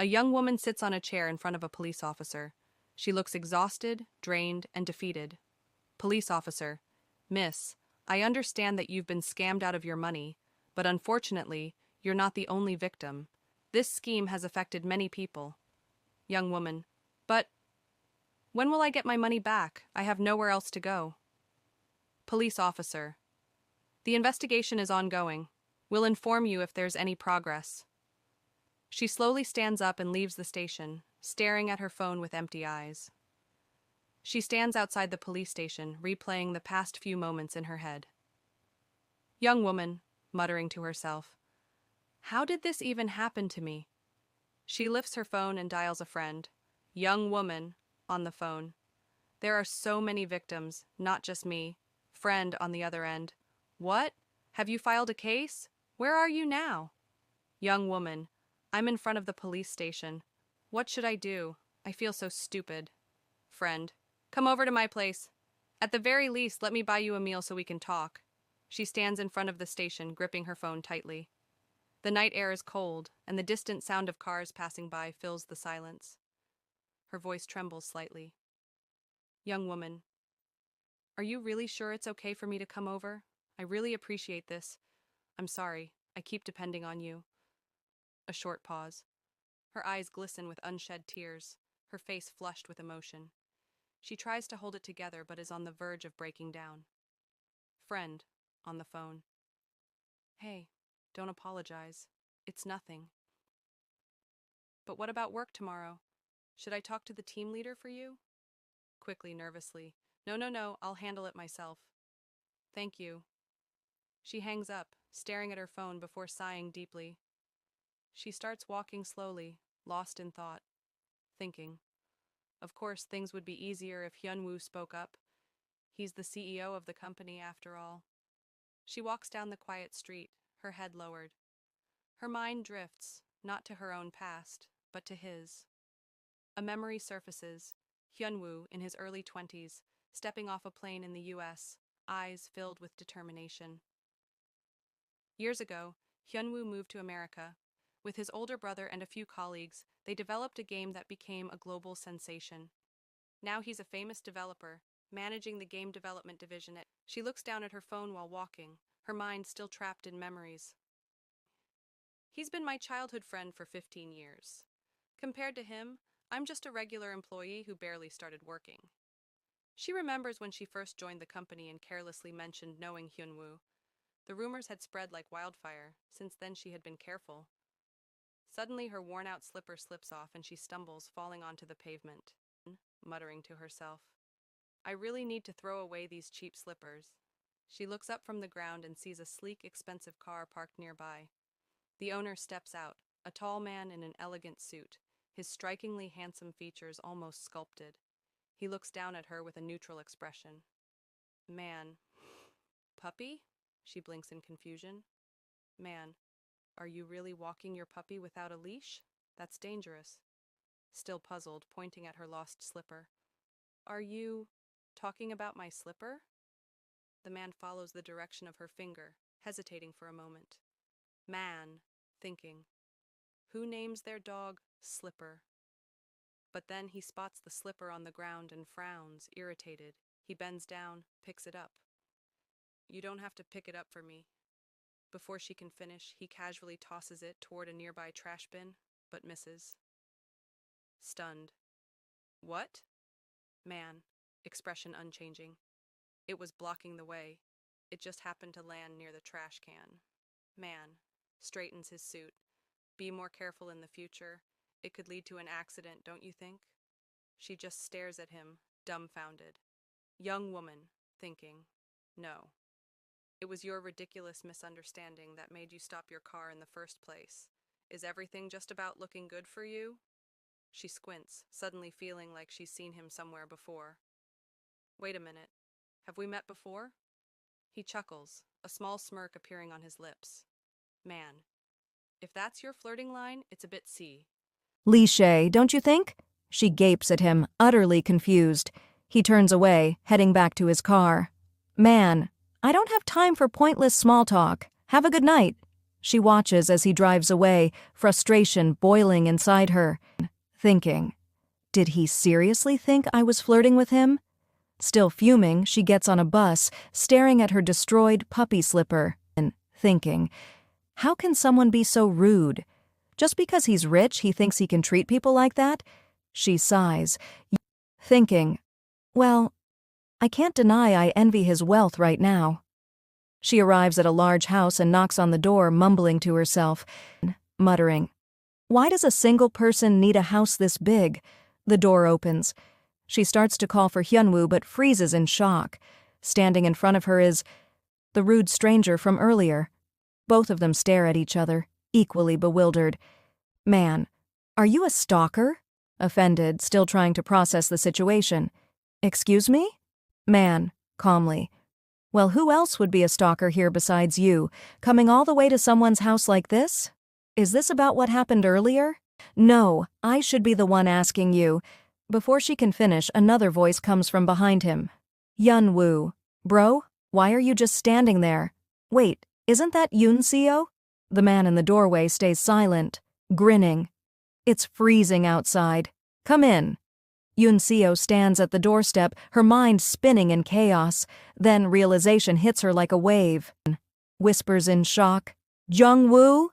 A young woman sits on a chair in front of a police officer. She looks exhausted, drained, and defeated. Police officer: Miss, I understand that you've been scammed out of your money, but unfortunately, you're not the only victim. This scheme has affected many people. Young woman: But when will I get my money back? I have nowhere else to go. Police officer: The investigation is ongoing. We'll inform you if there's any progress. She slowly stands up and leaves the station, staring at her phone with empty eyes. She stands outside the police station, replaying the past few moments in her head. Young woman, muttering to herself, how did this even happen to me? She lifts her phone and dials a friend. Young woman, on the phone. There are so many victims, not just me. Friend on the other end. What? Have you filed a case? Where are you now? Young woman, I'm in front of the police station. What should I do? I feel so stupid. Friend, come over to my place. At the very least, let me buy you a meal so we can talk. She stands in front of the station, gripping her phone tightly. The night air is cold, and the distant sound of cars passing by fills the silence. Her voice trembles slightly. Young woman, are you really sure it's okay for me to come over? I really appreciate this. I'm sorry, I keep depending on you. A short pause. Her eyes glisten with unshed tears, her face flushed with emotion. She tries to hold it together but is on the verge of breaking down. Friend, on the phone. Hey, don't apologize. It's nothing. But what about work tomorrow? Should I talk to the team leader for you? Quickly, nervously. No, I'll handle it myself. Thank you. She hangs up, staring at her phone before sighing deeply. She starts walking slowly, lost in thought, thinking. Of course, things would be easier if Hyunwoo spoke up. He's the CEO of the company, after all. She walks down the quiet street, her head lowered. Her mind drifts, not to her own past, but to his. A memory surfaces, Hyunwoo, in his early 20s, stepping off a plane in the US, eyes filled with determination. Years ago, Hyunwoo moved to America. With his older brother and a few colleagues, they developed a game that became a global sensation. Now he's a famous developer, managing the game development division at. She looks down at her phone while walking, her mind still trapped in memories. He's been my childhood friend for 15 years. Compared to him, I'm just a regular employee who barely started working. She remembers when she first joined the company and carelessly mentioned knowing Hyunwoo. The rumors had spread like wildfire. Since then she had been careful. Suddenly her worn-out slipper slips off and she stumbles, falling onto the pavement, muttering to herself, I really need to throw away these cheap slippers. She looks up from the ground and sees a sleek, expensive car parked nearby. The owner steps out, a tall man in an elegant suit, his strikingly handsome features almost sculpted. He looks down at her with a neutral expression. Man. Puppy? She blinks in confusion. Man, are you really walking your puppy without a leash? That's dangerous. Still puzzled, pointing at her lost slipper. Are you talking about my slipper? The man follows the direction of her finger, hesitating for a moment. Man, thinking. Who names their dog Slipper? But then he spots the slipper on the ground and frowns, irritated. He bends down, picks it up. You don't have to pick it up for me. Before she can finish, he casually tosses it toward a nearby trash bin, but misses. Stunned. What? Man, expression unchanging. It was blocking the way. It just happened to land near the trash can. Man, straightens his suit. Be more careful in the future. It could lead to an accident, don't you think? She just stares at him, dumbfounded. Young woman, thinking. No. It was your ridiculous misunderstanding that made you stop your car in the first place. Is everything just about looking good for you? She squints, suddenly feeling like she's seen him somewhere before. Wait a minute. Have we met before? He chuckles, a small smirk appearing on his lips. Man. If that's your flirting line, it's a bit Cliché, don't you think? She gapes at him, utterly confused. He turns away, heading back to his car. Man, I don't have time for pointless small talk. Have a good night. She watches as he drives away, frustration boiling inside her, thinking, did he seriously think I was flirting with him? Still fuming, she gets on a bus, staring at her destroyed puppy slipper, and thinking, how can someone be so rude? Just because he's rich, he thinks he can treat people like that? She sighs, thinking, well, I can't deny I envy his wealth right now. She arrives at a large house and knocks on the door, mumbling to herself, muttering, why does a single person need a house this big? The door opens. She starts to call for Hyunwoo but freezes in shock. Standing in front of her is the rude stranger from earlier. Both of them stare at each other, equally bewildered. Man, are you a stalker? Offended, still trying to process the situation. Excuse me? Man, calmly. Well, who else would be a stalker here besides you, coming all the way to someone's house like this? Is this about what happened earlier? No, I should be the one asking you. Before she can finish, another voice comes from behind him. Yeonwoo. Bro, why are you just standing there? Wait, isn't that Eunseo? The man in the doorway stays silent, grinning. It's freezing outside. Come in. Eunseo stands at the doorstep, her mind spinning in chaos. Then realization hits her like a wave. Whispers in shock, Jungwoo?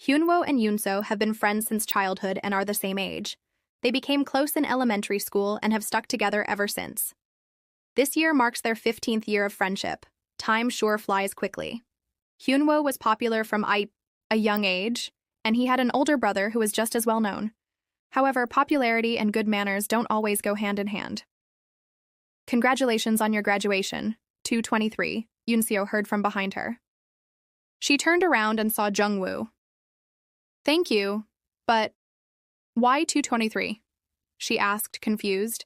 Hyunwoo and Eunseo have been friends since childhood and are the same age. They became close in elementary school and have stuck together ever since. This year marks their 15th year of friendship. Time sure flies quickly. Hyunwoo was popular from a young age, and he had an older brother who was just as well known. However, popularity and good manners don't always go hand in hand. Congratulations on your graduation, 223, Eunseo heard from behind her. She turned around and saw Jungwoo. Thank you, but why 223? She asked, confused.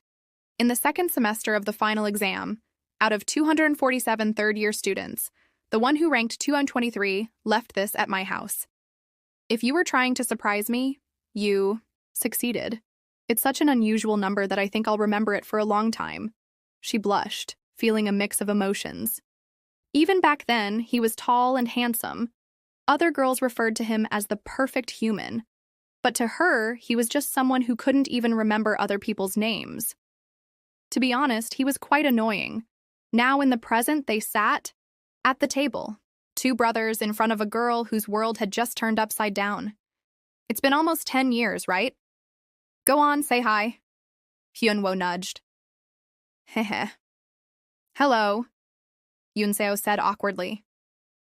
In the second semester of the final exam, out of 247 third-year students, the one who ranked 223 left this at my house. If you were trying to surprise me, you succeeded. It's such an unusual number that I think I'll remember it for a long time. She blushed, feeling a mix of emotions. Even back then, he was tall and handsome. Other girls referred to him as the perfect human. But to her, he was just someone who couldn't even remember other people's names. To be honest, he was quite annoying. Now in the present, they sat at the table, two brothers in front of a girl whose world had just turned upside down. It's been almost 10 years, right? Go on, say hi. Hyunwoo nudged. Heh. Hello, Eunseo said awkwardly.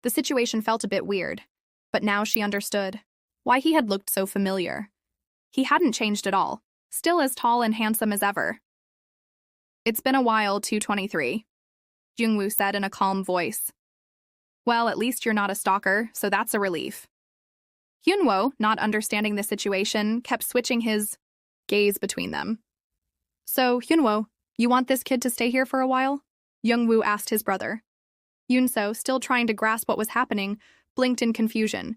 The situation felt a bit weird, but now she understood why he had looked so familiar. He hadn't changed at all, still as tall and handsome as ever. It's been a while, 223, Jungwoo said in a calm voice. Well, at least you're not a stalker, so that's a relief. Hyunwoo, not understanding the situation, kept switching his gaze between them. So, Hyunwoo, you want this kid to stay here for a while? Jungwoo asked his brother. Eunseo, still trying to grasp what was happening, blinked in confusion.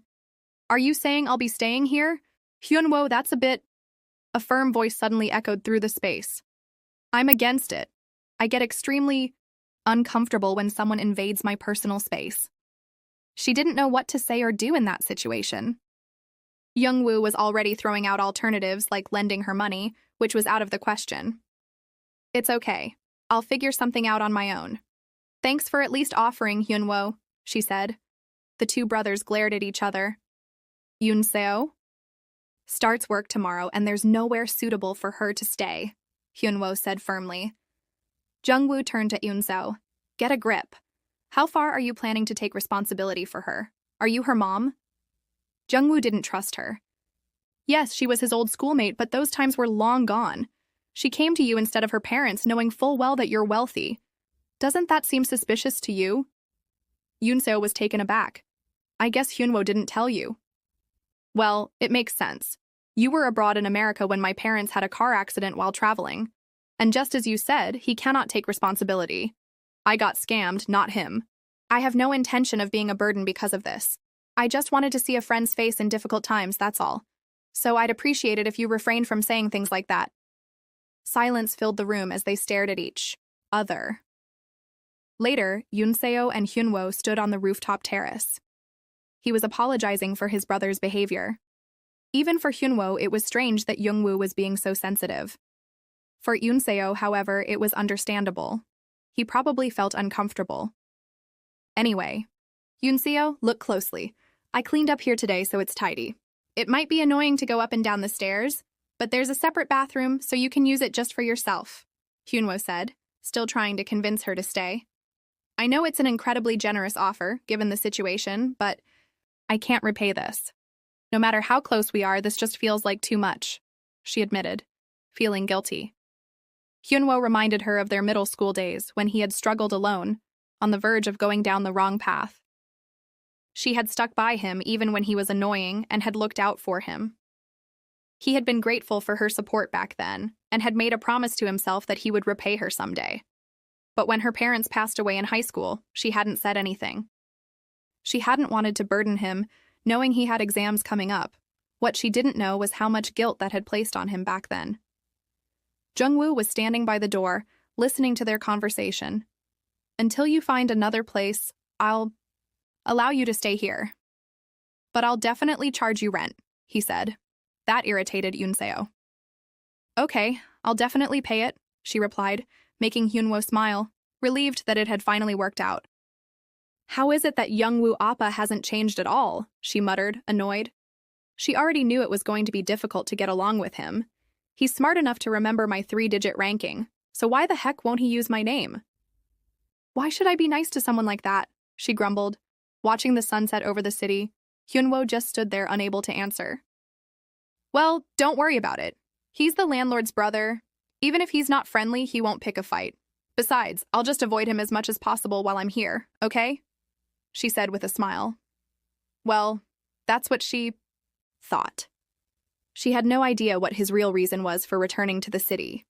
Are you saying I'll be staying here? Hyunwoo, that's a bit... A firm voice suddenly echoed through the space. I'm against it. I get extremely uncomfortable when someone invades my personal space. She didn't know what to say or do in that situation. Jungwoo was already throwing out alternatives like lending her money, which was out of the question. It's okay. I'll figure something out on my own. Thanks for at least offering, Hyunwoo, she said. The two brothers glared at each other. Eunseo starts work tomorrow and there's nowhere suitable for her to stay, Hyunwoo said firmly. Jungwoo turned to Eunseo. Get a grip. How far are you planning to take responsibility for her? Are you her mom? Jungwoo didn't trust her. Yes, she was his old schoolmate, but those times were long gone. She came to you instead of her parents, knowing full well that you're wealthy. Doesn't that seem suspicious to you? Eunseo was taken aback. I guess Hyunwoo didn't tell you. Well, it makes sense. You were abroad in America when my parents had a car accident while traveling. And just as you said, he cannot take responsibility. I got scammed, not him. I have no intention of being a burden because of this. I just wanted to see a friend's face in difficult times, that's all. So I'd appreciate it if you refrained from saying things like that. Silence filled the room as they stared at each other. Later, Eunseo and Hyunwoo stood on the rooftop terrace. He was apologizing for his brother's behavior. Even for Hyunwoo, it was strange that Jungwoo was being so sensitive. For Eunseo, however, it was understandable. He probably felt uncomfortable. Anyway, Eunseo, look closely. I cleaned up here today so it's tidy. It might be annoying to go up and down the stairs, but there's a separate bathroom so you can use it just for yourself, Hyunwoo said, still trying to convince her to stay. I know it's an incredibly generous offer, given the situation, but I can't repay this. No matter how close we are, this just feels like too much, she admitted, feeling guilty. Hyunwoo reminded her of their middle school days when he had struggled alone, on the verge of going down the wrong path. She had stuck by him even when he was annoying and had looked out for him. He had been grateful for her support back then and had made a promise to himself that he would repay her someday. But when her parents passed away in high school, she hadn't said anything. She hadn't wanted to burden him, knowing he had exams coming up. What she didn't know was how much guilt that had placed on him back then. Jungwoo was standing by the door, listening to their conversation. Until you find another place, I'll allow you to stay here. But I'll definitely charge you rent, he said. That irritated Eunseo. Okay, I'll definitely pay it, she replied, making Hyunwoo smile, relieved that it had finally worked out. How is it that Jungwoo Appa hasn't changed at all? She muttered, annoyed. She already knew it was going to be difficult to get along with him. He's smart enough to remember my 3-digit ranking, so why the heck won't he use my name? Why should I be nice to someone like that? She grumbled. Watching the sunset over the city, Hyunwoo just stood there unable to answer. Well, don't worry about it. He's the landlord's brother. Even if he's not friendly, he won't pick a fight. Besides, I'll just avoid him as much as possible while I'm here, okay? She said with a smile. Well, that's what she thought. She had no idea what his real reason was for returning to the city.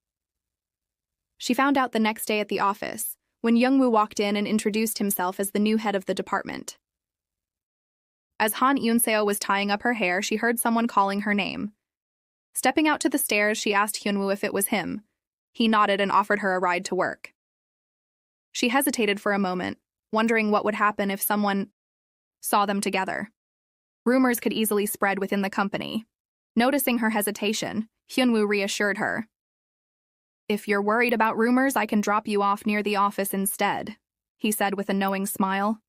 She found out the next day at the office, when Jungwoo walked in and introduced himself as the new head of the department. As Han Eunseo was tying up her hair, she heard someone calling her name. Stepping out to the stairs, she asked Hyunwoo if it was him. He nodded and offered her a ride to work. She hesitated for a moment, wondering what would happen if someone saw them together. Rumors could easily spread within the company. Noticing her hesitation, Hyunwoo reassured her. If you're worried about rumors, I can drop you off near the office instead, he said with a knowing smile.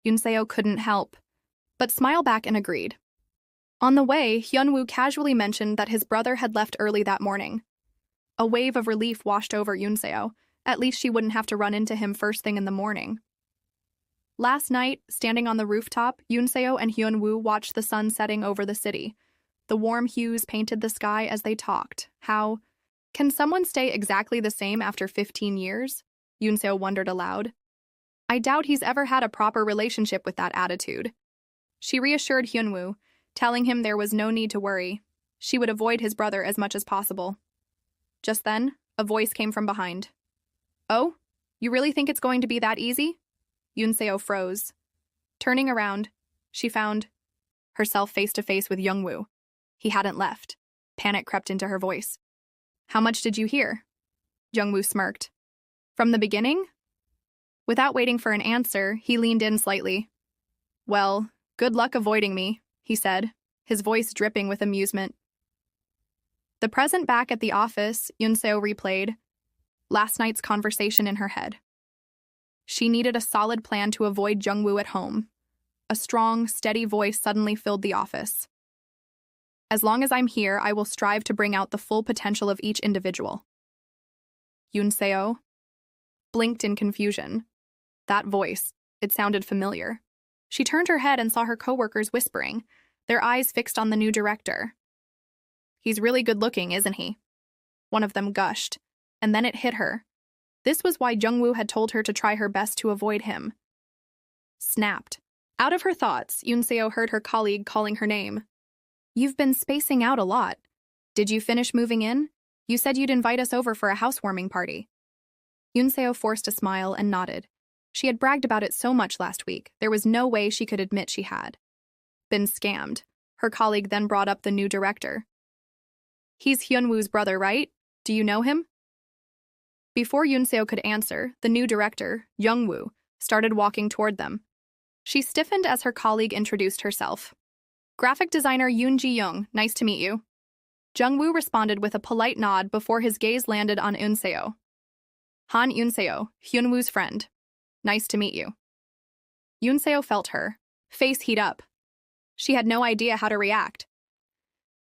Eunseo couldn't help, but smiled back and agreed. On the way, Hyunwoo casually mentioned that his brother had left early that morning. A wave of relief washed over Eunseo. At least she wouldn't have to run into him first thing in the morning. Last night, standing on the rooftop, Eunseo and Hyunwoo watched the sun setting over the city. The warm hues painted the sky as they talked. How can someone stay exactly the same after 15 years? Eunseo wondered aloud. I doubt he's ever had a proper relationship with that attitude. She reassured Hyunwoo, telling him there was no need to worry. She would avoid his brother as much as possible. Just then, a voice came from behind. Oh, you really think it's going to be that easy? Eunseo froze. Turning around, she found herself face to face with Jungwoo. He hadn't left. Panic crept into her voice. How much did you hear? Jungwoo smirked. From the beginning? Without waiting for an answer, he leaned in slightly. Well, good luck avoiding me, he said, his voice dripping with amusement. The present back at the office, Eunseo replayed last night's conversation in her head. She needed a solid plan to avoid Jungwoo at home. A strong, steady voice suddenly filled the office. As long as I'm here, I will strive to bring out the full potential of each individual. Eunseo blinked in confusion. That voice, it sounded familiar. She turned her head and saw her coworkers whispering, their eyes fixed on the new director. He's really good-looking, isn't he? One of them gushed, and then it hit her. This was why Jungwoo had told her to try her best to avoid him. Snapped. Out of her thoughts, Eunseo heard her colleague calling her name. You've been spacing out a lot. Did you finish moving in? You said you'd invite us over for a housewarming party. Eunseo forced a smile and nodded. She had bragged about it so much last week, there was no way she could admit she had been scammed. Her colleague then brought up the new director. He's Hyunwoo's brother, right? Do you know him? Before Eunseo could answer, the new director, Jungwoo, started walking toward them. She stiffened as her colleague introduced herself. Graphic designer Yoon Ji-young, nice to meet you. Jungwoo responded with a polite nod before his gaze landed on Eunseo. Han Eunseo, Hyunwoo's friend. Nice to meet you. Eunseo felt her face heat up. She had no idea how to react.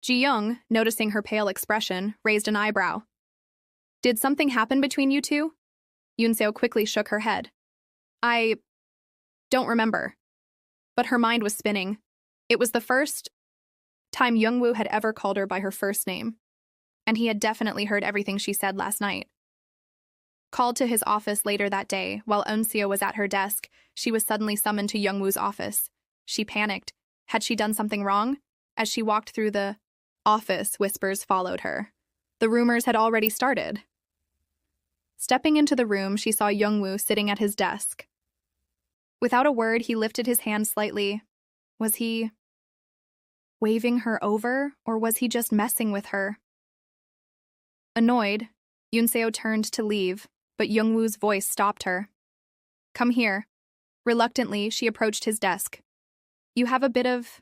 Ji-young, noticing her pale expression, raised an eyebrow. Did something happen between you two? Eunseo quickly shook her head. I don't remember. But her mind was spinning. It was the first time Jungwoo had ever called her by her first name, and he had definitely heard everything she said last night. Called to his office later that day, while Eunseo was at her desk, she was suddenly summoned to Jungwoo's office. She panicked. Had she done something wrong? As she walked through the office, whispers followed her. The rumors had already started. Stepping into the room, she saw Jungwoo sitting at his desk. Without a word, he lifted his hand slightly. Was he waving her over, or was he just messing with her? Annoyed, Eunseo turned to leave, but Jungwoo's voice stopped her. Come here. Reluctantly, she approached his desk. You have a bit of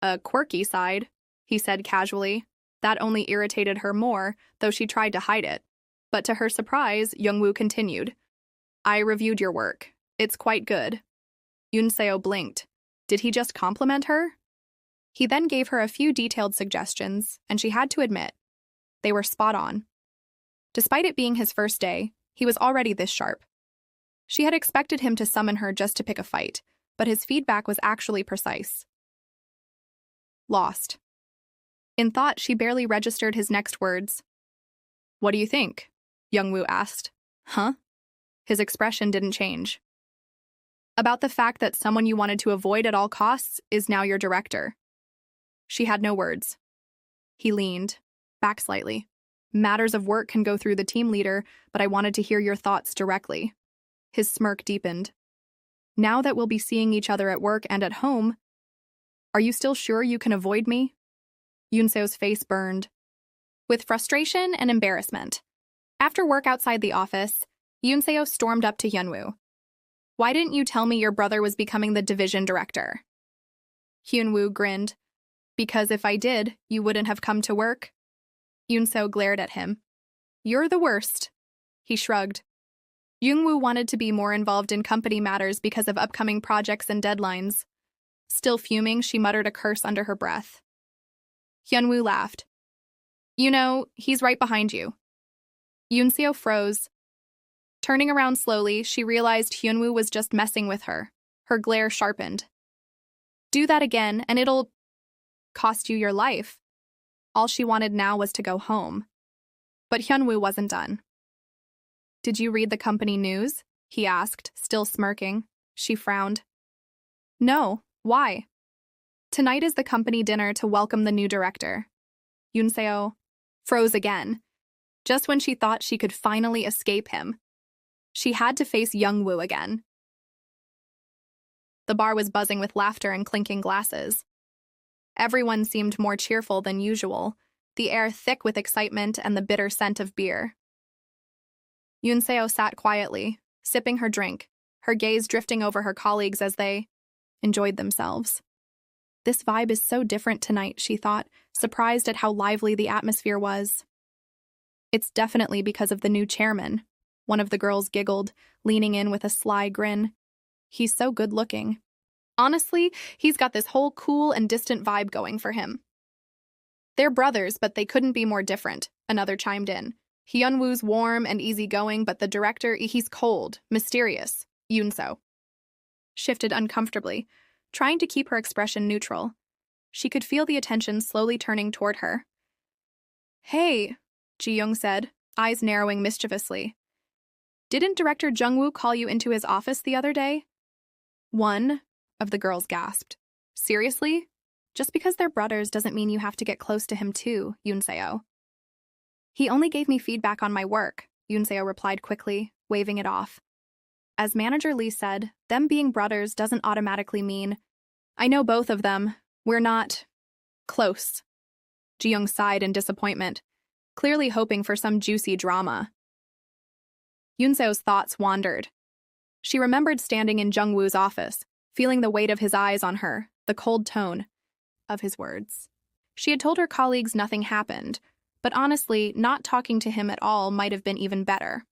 a quirky side, he said casually. That only irritated her more, though she tried to hide it. But to her surprise, Jungwoo continued. I reviewed your work. It's quite good. Eunseo blinked. Did he just compliment her? He then gave her a few detailed suggestions, and she had to admit, they were spot on. Despite it being his first day, he was already this sharp. She had expected him to summon her just to pick a fight, but his feedback was actually precise. Lost. In thought, she barely registered his next words. What do you think? Jungwoo asked. Huh? His expression didn't change. About the fact that someone you wanted to avoid at all costs is now your director. She had no words. He leaned back slightly. Matters of work can go through the team leader, but I wanted to hear your thoughts directly. His smirk deepened. Now that we'll be seeing each other at work and at home, are you still sure you can avoid me? Eunseo's face burned. With frustration and embarrassment. After work outside the office, Eunseo stormed up to Hyunwoo. Why didn't you tell me your brother was becoming the division director? Hyunwoo grinned. Because if I did, you wouldn't have come to work? Eunseo glared at him. You're the worst. He shrugged. Jungwoo wanted to be more involved in company matters because of upcoming projects and deadlines. Still fuming, she muttered a curse under her breath. Hyunwoo laughed. You know, he's right behind you. Eunseo froze. Turning around slowly, she realized Hyunwoo was just messing with her. Her glare sharpened. Do that again, and it'll cost you your life. All she wanted now was to go home. But Hyunwoo wasn't done. Did you read the company news? He asked, still smirking. She frowned. No, why? Tonight is the company dinner to welcome the new director. Eunseo froze again. Just when she thought she could finally escape him, she had to face Jungwoo again. The bar was buzzing with laughter and clinking glasses. Everyone seemed more cheerful than usual, the air thick with excitement and the bitter scent of beer. Eunseo sat quietly, sipping her drink, her gaze drifting over her colleagues as they enjoyed themselves. This vibe is so different tonight, she thought, surprised at how lively the atmosphere was. It's definitely because of the new chairman, one of the girls giggled, leaning in with a sly grin. He's so good-looking. Honestly, he's got this whole cool and distant vibe going for him. They're brothers, but they couldn't be more different, another chimed in. Hyunwoo's warm and easygoing, but the director, he's cold, mysterious. Eunseo shifted uncomfortably, trying to keep her expression neutral. She could feel the attention slowly turning toward her. Hey, Ji-young said, eyes narrowing mischievously. Didn't Director Jungwoo call you into his office the other day? One of the girls gasped. Seriously? Just because they're brothers doesn't mean you have to get close to him too, Eunseo. He only gave me feedback on my work, Eunseo replied quickly, waving it off. As Manager Lee said, them being brothers doesn't automatically mean, I know both of them. We're not close. Ji-young sighed in disappointment, clearly hoping for some juicy drama. Eunseo's thoughts wandered. She remembered standing in Jungwoo's office, feeling the weight of his eyes on her, the cold tone of his words. She had told her colleagues nothing happened, but honestly, not talking to him at all might have been even better.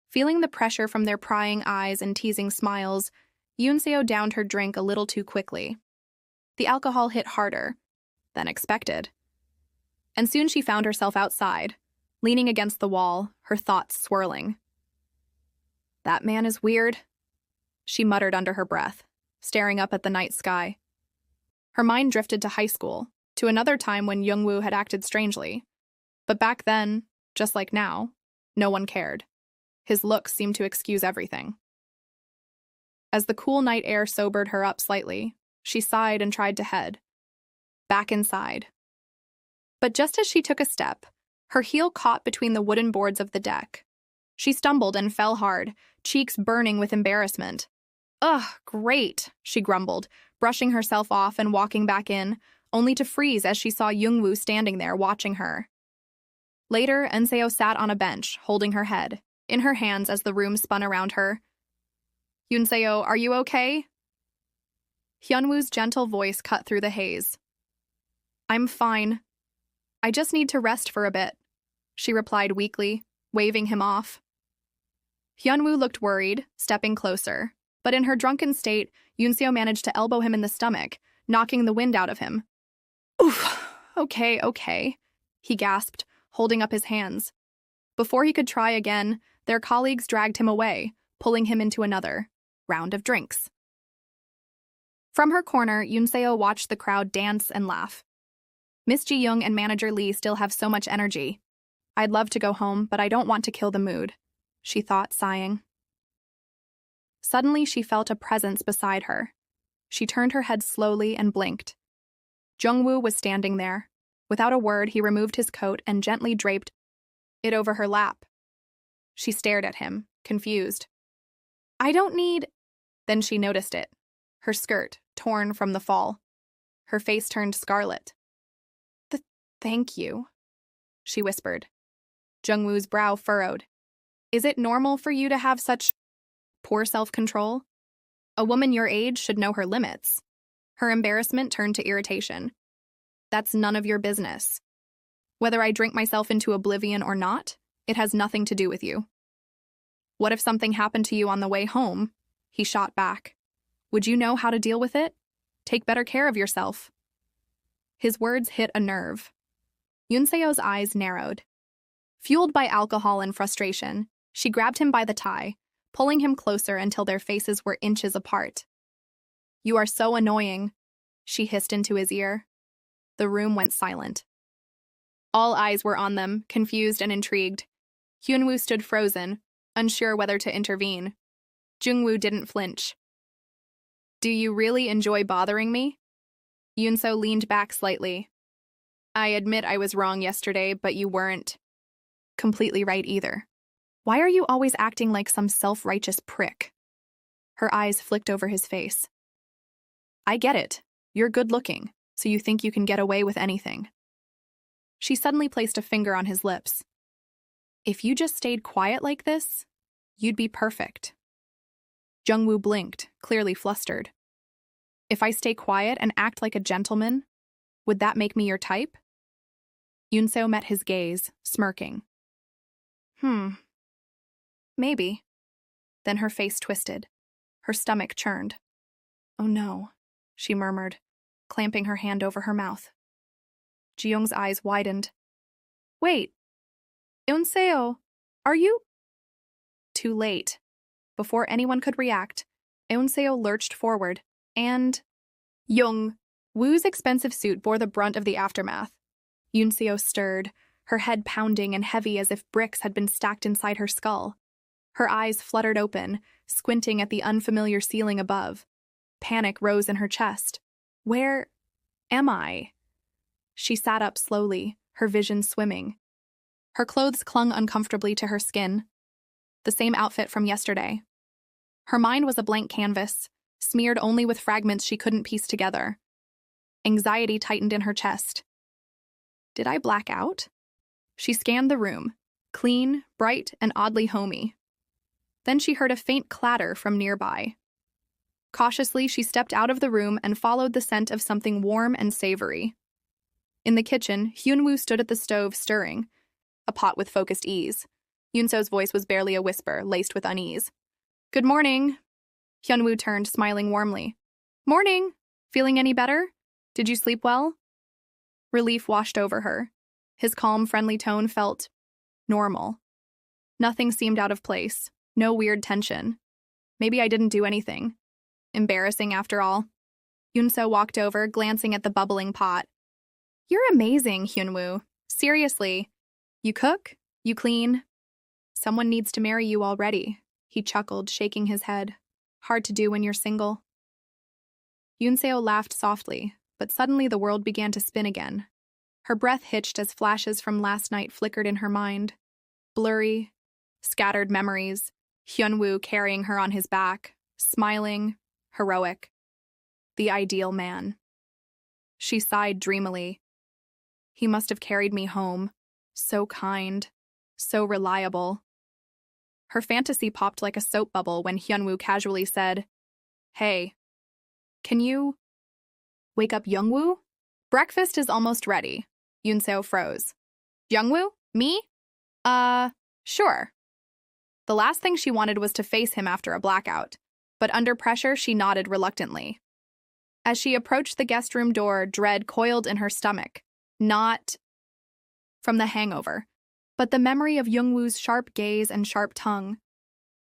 Feeling the pressure from their prying eyes and teasing smiles, Eunseo downed her drink a little too quickly. The alcohol hit harder than expected. And soon she found herself outside, leaning against the wall, her thoughts swirling. "That man is weird," she muttered under her breath, staring up at the night sky. Her mind drifted to high school, to another time when Jungwoo had acted strangely. But back then, just like now, no one cared. His looks seemed to excuse everything. As the cool night air sobered her up slightly, she sighed and tried to head back inside. But just as she took a step, her heel caught between the wooden boards of the deck. She stumbled and fell hard, cheeks burning with embarrassment. "Ugh, great," she grumbled, brushing herself off and walking back in, only to freeze as she saw Jungwoo standing there watching her. Later, Eunseo sat on a bench, holding her head in her hands as the room spun around her. "Eunseo, are you okay?" Hyunwoo's gentle voice cut through the haze. "I'm fine. I just need to rest for a bit," she replied weakly, waving him off. Hyunwoo looked worried, stepping closer, but in her drunken state, Eunseo managed to elbow him in the stomach, knocking the wind out of him. "Oof, okay," he gasped, holding up his hands. Before he could try again, their colleagues dragged him away, pulling him into another round of drinks. From her corner, Eunseo watched the crowd dance and laugh. Miss Ji-young and Manager Lee still have so much energy. "I'd love to go home, but I don't want to kill the mood," she thought, sighing. Suddenly, she felt a presence beside her. She turned her head slowly and blinked. Jungwoo was standing there. Without a word, he removed his coat and gently draped it over her lap. She stared at him, confused. "I don't need—" Then she noticed it. Her skirt, torn from the fall. Her face turned scarlet. "Thank you," she whispered. Jungwoo's brow furrowed. "Is it normal for you to have such poor self-control? A woman your age should know her limits." Her embarrassment turned to irritation. "That's none of your business. Whether I drink myself into oblivion or not, it has nothing to do with you." "What if something happened to you on the way home?" he shot back. "Would you know how to deal with it? Take better care of yourself." His words hit a nerve. Eunseo's eyes narrowed. Fueled by alcohol and frustration, she grabbed him by the tie, pulling him closer until their faces were inches apart. "You are so annoying," she hissed into his ear. The room went silent. All eyes were on them, confused and intrigued. Hyunwoo stood frozen, unsure whether to intervene. Jungwoo didn't flinch. "Do you really enjoy bothering me?" Eunseo leaned back slightly. "I admit I was wrong yesterday, but you weren't completely right either. Why are you always acting like some self-righteous prick?" Her eyes flicked over his face. "I get it. You're good-looking, so you think you can get away with anything." She suddenly placed a finger on his lips. "If you just stayed quiet like this, you'd be perfect." Jungwoo blinked, clearly flustered. "If I stay quiet and act like a gentleman, would that make me your type?" Eunseo met his gaze, smirking. Maybe." Then her face twisted. Her stomach churned. "Oh no," she murmured, clamping her hand over her mouth. Ji-young's eyes widened. "Wait. Eunseo, are you—" Too late. Before anyone could react, Eunseo lurched forward, and Jungwoo's expensive suit bore the brunt of the aftermath. Eunseo stirred, her head pounding and heavy as if bricks had been stacked inside her skull. Her eyes fluttered open, squinting at the unfamiliar ceiling above. Panic rose in her chest. "Where am I?" She sat up slowly, her vision swimming. Her clothes clung uncomfortably to her skin. The same outfit from yesterday. Her mind was a blank canvas, smeared only with fragments she couldn't piece together. Anxiety tightened in her chest. Did I black out? She scanned the room, clean, bright, and oddly homey. Then she heard a faint clatter from nearby. Cautiously, she stepped out of the room and followed the scent of something warm and savory. In the kitchen, Hyunwoo stood at the stove stirring, a pot with focused ease. Eunseo's voice was barely a whisper, laced with unease. "Good morning." Hyunwoo turned, smiling warmly. "Morning. Feeling any better? Did you sleep well?" Relief washed over her. His calm, friendly tone felt normal. Nothing seemed out of place. No weird tension. Maybe I didn't do anything. Embarrassing after all. Eunseo walked over, glancing at the bubbling pot. "You're amazing, Hyunwoo. Seriously. You cook? You clean? Someone needs to marry you already," he chuckled, shaking his head. "Hard to do when you're single." Eunseo laughed softly, but suddenly the world began to spin again. Her breath hitched as flashes from last night flickered in her mind. Blurry, scattered memories, Hyunwoo carrying her on his back, smiling, heroic. The ideal man. She sighed dreamily. He must have carried me home. So kind, so reliable. Her fantasy popped like a soap bubble when Hyunwoo casually said, "Hey, can you wake up Jungwoo? Breakfast is almost ready." Eunseo froze. "Jungwoo? Me? Sure." The last thing she wanted was to face him after a blackout, but under pressure she nodded reluctantly. As she approached the guest room door, dread coiled in her stomach, not from the hangover, but the memory of Jungwoo's sharp gaze and sharp tongue.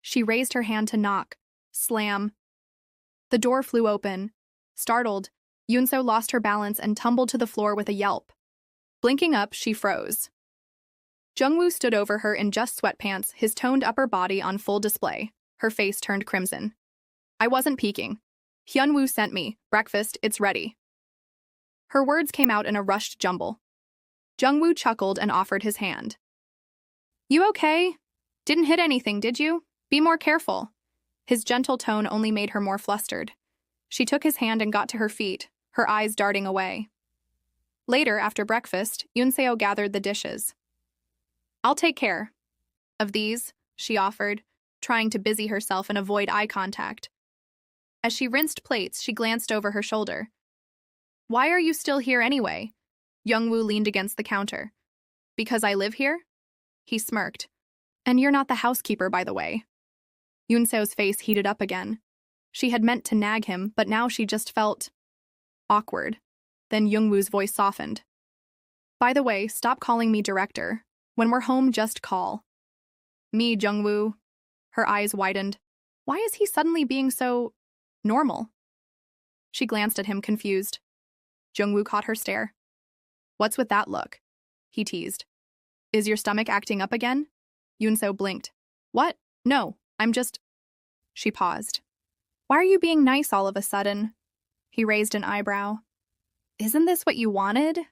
She raised her hand to knock. Slam. The door flew open. Startled, Eunseo lost her balance and tumbled to the floor with a yelp. Blinking up, she froze. Jungwoo stood over her in just sweatpants, his toned upper body on full display. Her face turned crimson. "I wasn't peeking. Hyunwoo sent me. Breakfast, it's ready." Her words came out in a rushed jumble. Jungwoo chuckled and offered his hand. "You okay? Didn't hit anything, did you? Be more careful." His gentle tone only made her more flustered. She took his hand and got to her feet, her eyes darting away. Later, after breakfast, Eunseo gathered the dishes. "I'll take care of these," she offered, trying to busy herself and avoid eye contact. As she rinsed plates, she glanced over her shoulder. "Why are you still here anyway?" Jungwoo leaned against the counter. "Because I live here?" He smirked. "And you're not the housekeeper, by the way." Eunseo's face heated up again. She had meant to nag him, but now she just felt awkward. Then Jungwoo's voice softened. "By the way, stop calling me director. When we're home, just call me Jungwoo." Her eyes widened. Why is he suddenly being so normal? She glanced at him, confused. Jungwoo caught her stare. "What's with that look?" he teased. "Is your stomach acting up again?" Eunseo blinked. "What? No, I'm just..." She paused. "Why are you being nice all of a sudden?" He raised an eyebrow. "Isn't this what you wanted?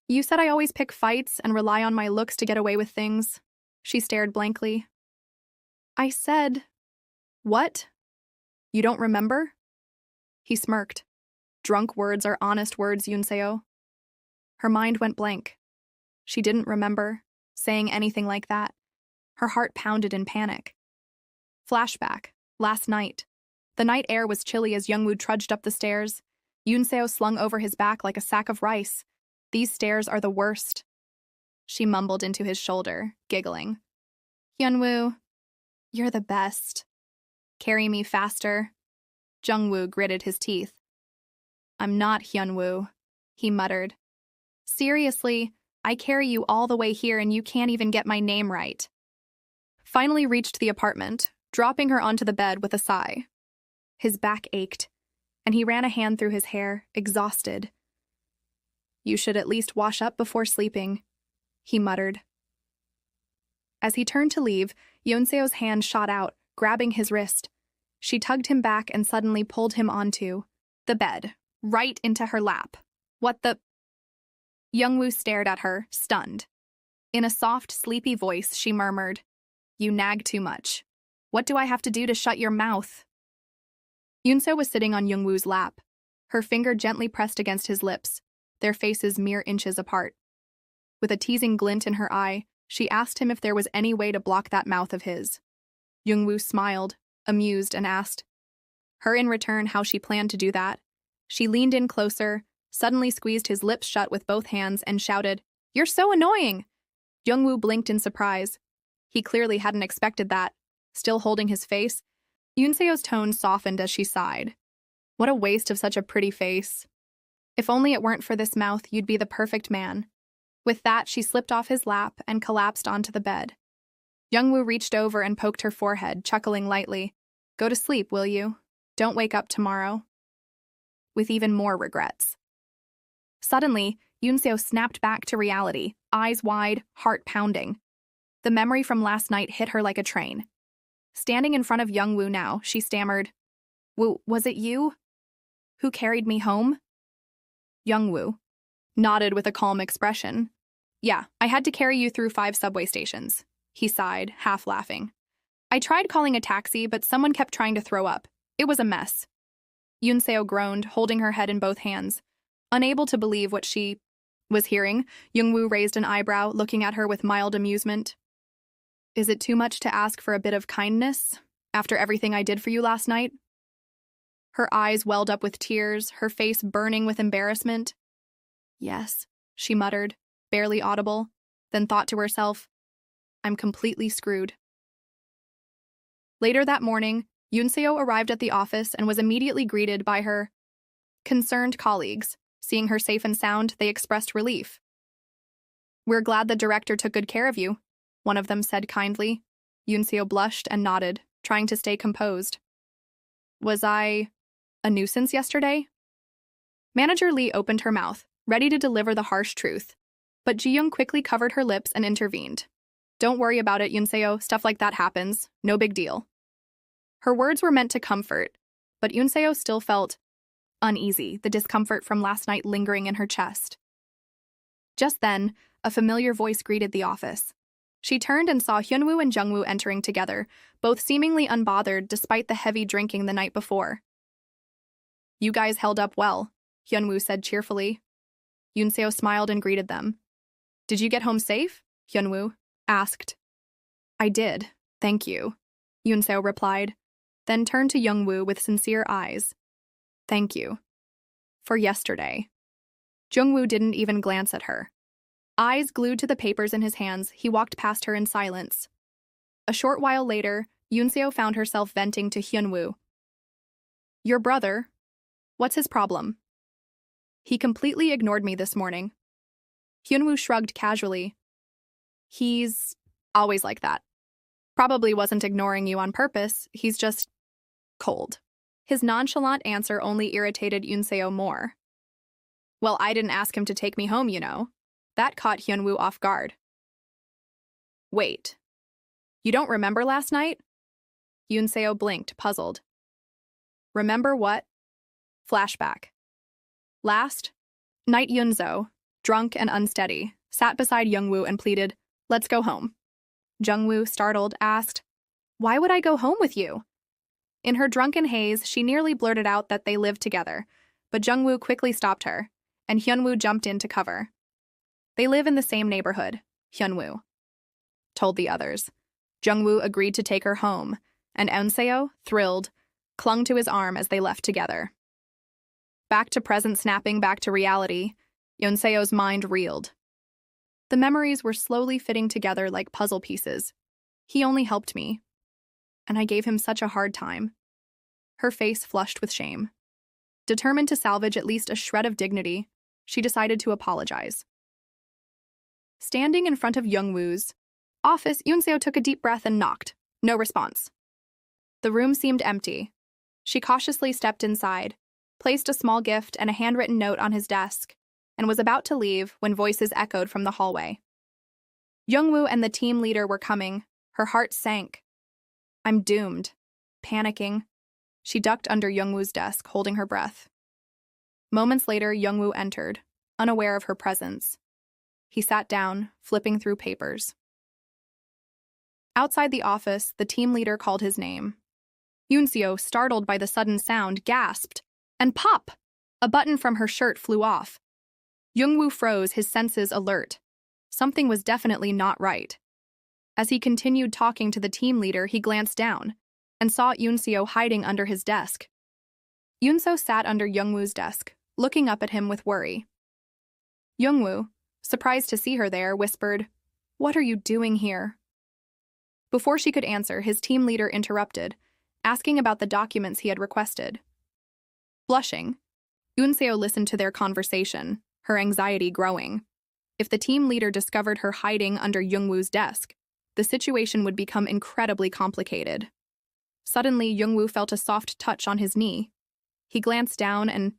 You said I always pick fights and rely on my looks to get away with things." She stared blankly. "I said..." "What? You don't remember?" He smirked. "Drunk words are honest words, Eunseo." Her mind went blank. She didn't remember saying anything like that. Her heart pounded in panic. Flashback. Last night. The night air was chilly as Jungwoo trudged up the stairs. Eunseo slung over his back like a sack of rice. "These stairs are the worst." She mumbled into his shoulder, giggling. "Hyunwoo, you're the best. Carry me faster." Jungwoo gritted his teeth. "I'm not Hyunwoo," he muttered. "Seriously, I carry you all the way here and you can't even get my name right." Finally reached the apartment, dropping her onto the bed with a sigh. His back ached, and he ran a hand through his hair, exhausted. "You should at least wash up before sleeping," he muttered. As he turned to leave, Yeonseo's hand shot out, grabbing his wrist. She tugged him back and suddenly pulled him onto the bed, right into her lap. "What the..." Jungwoo stared at her, stunned. In a soft, sleepy voice, she murmured, "You nag too much. What do I have to do to shut your mouth?" Eunseo was sitting on Jungwoo's lap, her finger gently pressed against his lips, their faces mere inches apart. With a teasing glint in her eye, she asked him if there was any way to block that mouth of his. Jungwoo smiled, amused, and asked. Her in return how she planned to do that. She leaned in closer, suddenly squeezed his lips shut with both hands, and shouted, "You're so annoying!" Jungwoo blinked in surprise. He clearly hadn't expected that. Still holding his face, Eunseo's tone softened as she sighed. What a waste of such a pretty face. If only it weren't for this mouth, you'd be the perfect man. With that, she slipped off his lap and collapsed onto the bed. Jungwoo reached over and poked her forehead, chuckling lightly. "Go to sleep, will you? Don't wake up tomorrow." With even more regrets. Suddenly, Eunseo snapped back to reality, eyes wide, heart pounding. The memory from last night hit her like a train. Standing in front of Jungwoo now, she stammered, "Woo, was it you? Who carried me home?" Jungwoo nodded with a calm expression. "Yeah, I had to carry you through 5 subway stations." He sighed, half laughing. "I tried calling a taxi, but someone kept trying to throw up. It was a mess." Eunseo groaned, holding her head in both hands. Unable to believe what she was hearing, Jungwoo raised an eyebrow, looking at her with mild amusement. "Is it too much to ask for a bit of kindness, after everything I did for you last night?" Her eyes welled up with tears, her face burning with embarrassment. "Yes," she muttered, barely audible, then thought to herself, "I'm completely screwed." Later that morning, Eunseo arrived at the office and was immediately greeted by her concerned colleagues. Seeing her safe and sound, they expressed relief. "We're glad the director took good care of you," one of them said kindly. Eunseo blushed and nodded, trying to stay composed. "Was I a nuisance yesterday?" Manager Lee opened her mouth, ready to deliver the harsh truth. But Ji-young quickly covered her lips and intervened. "Don't worry about it, Eunseo. Stuff like that happens. No big deal." Her words were meant to comfort, but Eunseo still felt uneasy, the discomfort from last night lingering in her chest. Just then, a familiar voice greeted the office. She turned and saw Hyunwoo and Jungwoo entering together, both seemingly unbothered despite the heavy drinking the night before. "You guys held up well," Hyunwoo said cheerfully. Eunseo smiled and greeted them. "Did you get home safe?" Hyunwoo asked. "I did, thank you," Eunseo replied, then turned to Jungwoo with sincere eyes. "Thank you. For yesterday." Jungwoo didn't even glance at her. Eyes glued to the papers in his hands, he walked past her in silence. A short while later, Eunseo found herself venting to Hyunwoo. "Your brother? What's his problem?" "He completely ignored me this morning." Hyunwoo shrugged casually. "He's always like that. Probably wasn't ignoring you on purpose, he's just cold." His nonchalant answer only irritated Eunseo more. "Well, I didn't ask him to take me home, you know." That caught Hyunwoo off guard. "Wait, you don't remember last night?" Eunseo blinked, puzzled. "Remember what?" Flashback. Last night, Eunseo, drunk and unsteady, sat beside Jungwoo and pleaded, "Let's go home." Jungwoo, startled, asked, "Why would I go home with you?" In her drunken haze, she nearly blurted out that they lived together, but Jungwoo quickly stopped her, and Hyunwoo jumped in to cover. "They live in the same neighborhood," Hyunwoo told the others. Jungwoo agreed to take her home, and Eunseo, thrilled, clung to his arm as they left together. Back to present, snapping back to reality, Eunseo's mind reeled. The memories were slowly fitting together like puzzle pieces. He only helped me, and I gave him such a hard time. Her face flushed with shame. Determined to salvage at least a shred of dignity, she decided to apologize. Standing in front of Jungwoo's office, Eunseo took a deep breath and knocked. No response. The room seemed empty. She cautiously stepped inside, placed a small gift and a handwritten note on his desk, and was about to leave when voices echoed from the hallway. Jungwoo and the team leader were coming. Her heart sank. "I'm doomed." Panicking, she ducked under Jungwoo's desk, holding her breath. Moments later, Jungwoo entered, unaware of her presence. He sat down, flipping through papers. Outside the office, the team leader called his name. Eunseo, startled by the sudden sound, gasped, and pop! A button from her shirt flew off. Jungwoo froze, his senses alert. Something was definitely not right. As he continued talking to the team leader, he glanced down and saw Eunseo hiding under his desk, Eunseo sat under Jungwoo's desk, looking up at him with worry. Jungwoo, surprised to see her there, whispered, "What are you doing here?" Before she could answer, his team leader interrupted, asking about the documents he had requested. Blushing, Eunseo listened to their conversation, her anxiety growing. If the team leader discovered her hiding under Jungwoo's desk, the situation would become incredibly complicated. Suddenly, Jungwoo felt a soft touch on his knee. He glanced down and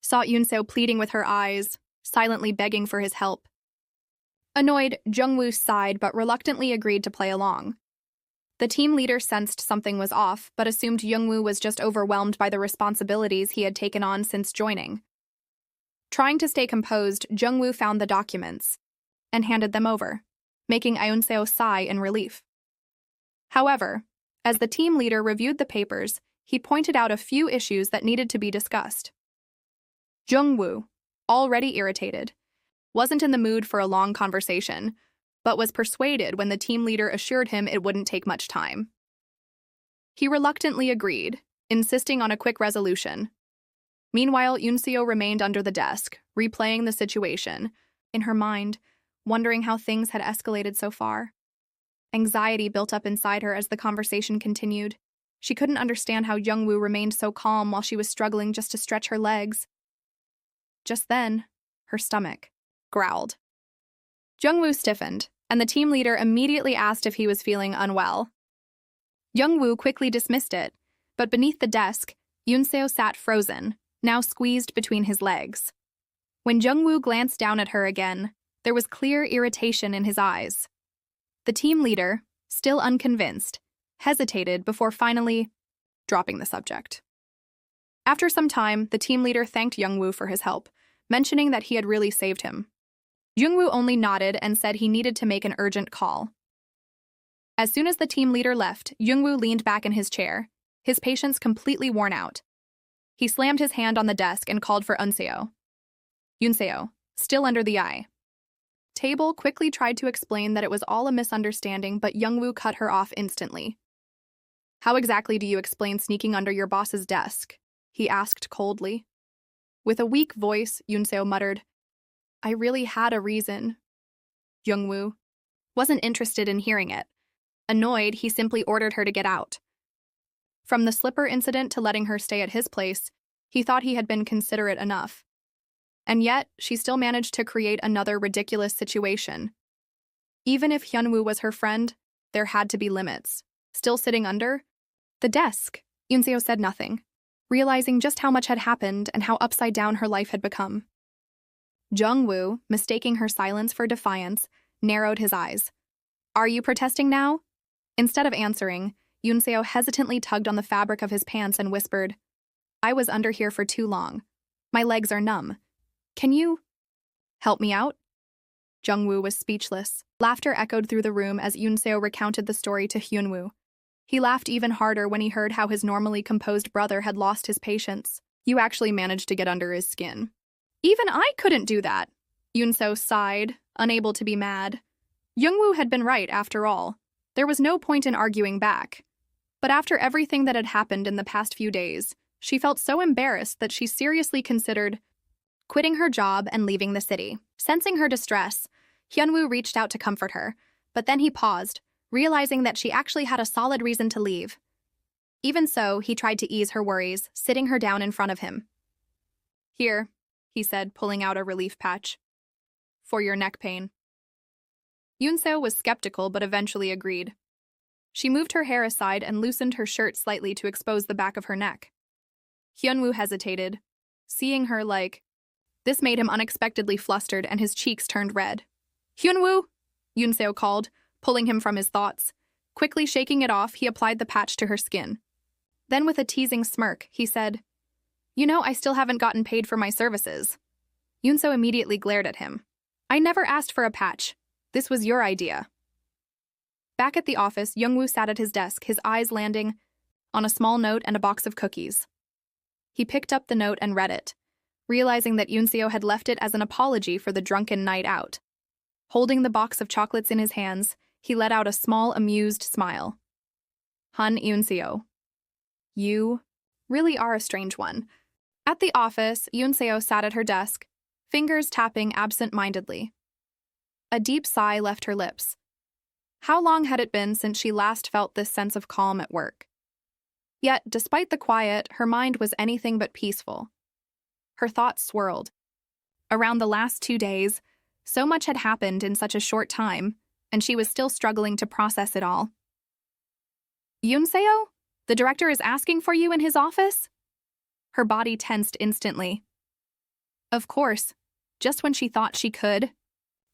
saw Eunseo pleading with her eyes, silently begging for his help. Annoyed, Jungwoo sighed but reluctantly agreed to play along. The team leader sensed something was off, but assumed Jungwoo was just overwhelmed by the responsibilities he had taken on since joining. Trying to stay composed, Jungwoo found the documents and handed them over, making Eunseo sigh in relief. However, as the team leader reviewed the papers, he pointed out a few issues that needed to be discussed. Jungwoo, already irritated, wasn't in the mood for a long conversation, but was persuaded when the team leader assured him it wouldn't take much time. He reluctantly agreed, insisting on a quick resolution. Meanwhile, Eunseo remained under the desk, replaying the situation, in her mind, wondering how things had escalated so far. Anxiety built up inside her as the conversation continued. She couldn't understand how Jungwoo remained so calm while she was struggling just to stretch her legs. Just then, her stomach growled. Jungwoo stiffened, and the team leader immediately asked if he was feeling unwell. Jungwoo quickly dismissed it, but beneath the desk, Eunseo sat frozen, now squeezed between his legs. When Jungwoo glanced down at her again, there was clear irritation in his eyes. The team leader, still unconvinced, hesitated before finally dropping the subject. After some time, the team leader thanked Jungwoo for his help, mentioning that he had really saved him. Jungwoo only nodded and said he needed to make an urgent call. As soon as the team leader left, Jungwoo leaned back in his chair, his patience completely worn out. He slammed his hand on the desk and called for Eunseo. Eunseo, still under the eye. Table quickly tried to explain that it was all a misunderstanding, but Jungwoo cut her off instantly. "How exactly do you explain sneaking under your boss's desk?" he asked coldly. With a weak voice, Eunseo muttered, "I really had a reason." Jungwoo wasn't interested in hearing it. Annoyed, he simply ordered her to get out. From the slipper incident to letting her stay at his place, he thought he had been considerate enough. And yet, she still managed to create another ridiculous situation. Even if Hyunwoo was her friend, there had to be limits. Still sitting under the desk, Eunseo said nothing, realizing just how much had happened and how upside down her life had become. Jungwoo, mistaking her silence for defiance, narrowed his eyes. "Are you protesting now?" Instead of answering, Eunseo hesitantly tugged on the fabric of his pants and whispered, "I was under here for too long. My legs are numb. Can you help me out?" Jungwoo was speechless. Laughter echoed through the room as Eunseo recounted the story to Hyunwoo. He laughed even harder when he heard how his normally composed brother had lost his patience. "You actually managed to get under his skin." "Even I couldn't do that," Eunseo sighed, unable to be mad. Jungwoo had been right after all. There was no point in arguing back. But after everything that had happened in the past few days, she felt so embarrassed that she seriously considered quitting her job and leaving the city. Sensing her distress, Hyunwoo reached out to comfort her, but then he paused, realizing that she actually had a solid reason to leave. Even so, he tried to ease her worries, sitting her down in front of him. "Here," he said, pulling out a relief patch. "For your neck pain." Eunseo was skeptical but eventually agreed. She moved her hair aside and loosened her shirt slightly to expose the back of her neck. Hyunwoo hesitated, seeing her this made him unexpectedly flustered and his cheeks turned red. "Hyunwoo!" Eunseo called, pulling him from his thoughts. Quickly shaking it off, he applied the patch to her skin. Then with a teasing smirk, he said, "You know, I still haven't gotten paid for my services." Eunseo immediately glared at him. "I never asked for a patch. This was your idea." Back at the office, Jungwoo sat at his desk, his eyes landing on a small note and a box of cookies. He picked up the note and read it, realizing that Eunseo had left it as an apology for the drunken night out. Holding the box of chocolates in his hands, he let out a small, amused smile. "Hun Eunseo, you really are a strange one. At the office, Eunseo sat at her desk, fingers tapping absent-mindedly. A deep sigh left her lips. How long had it been since she last felt this sense of calm at work? Yet, despite the quiet, her mind was anything but peaceful. Her thoughts swirled. Around the last 2 days, so much had happened in such a short time, and she was still struggling to process it all. Eunseo? The director is asking for you in his office? Her body tensed instantly. Of course, just when she thought she could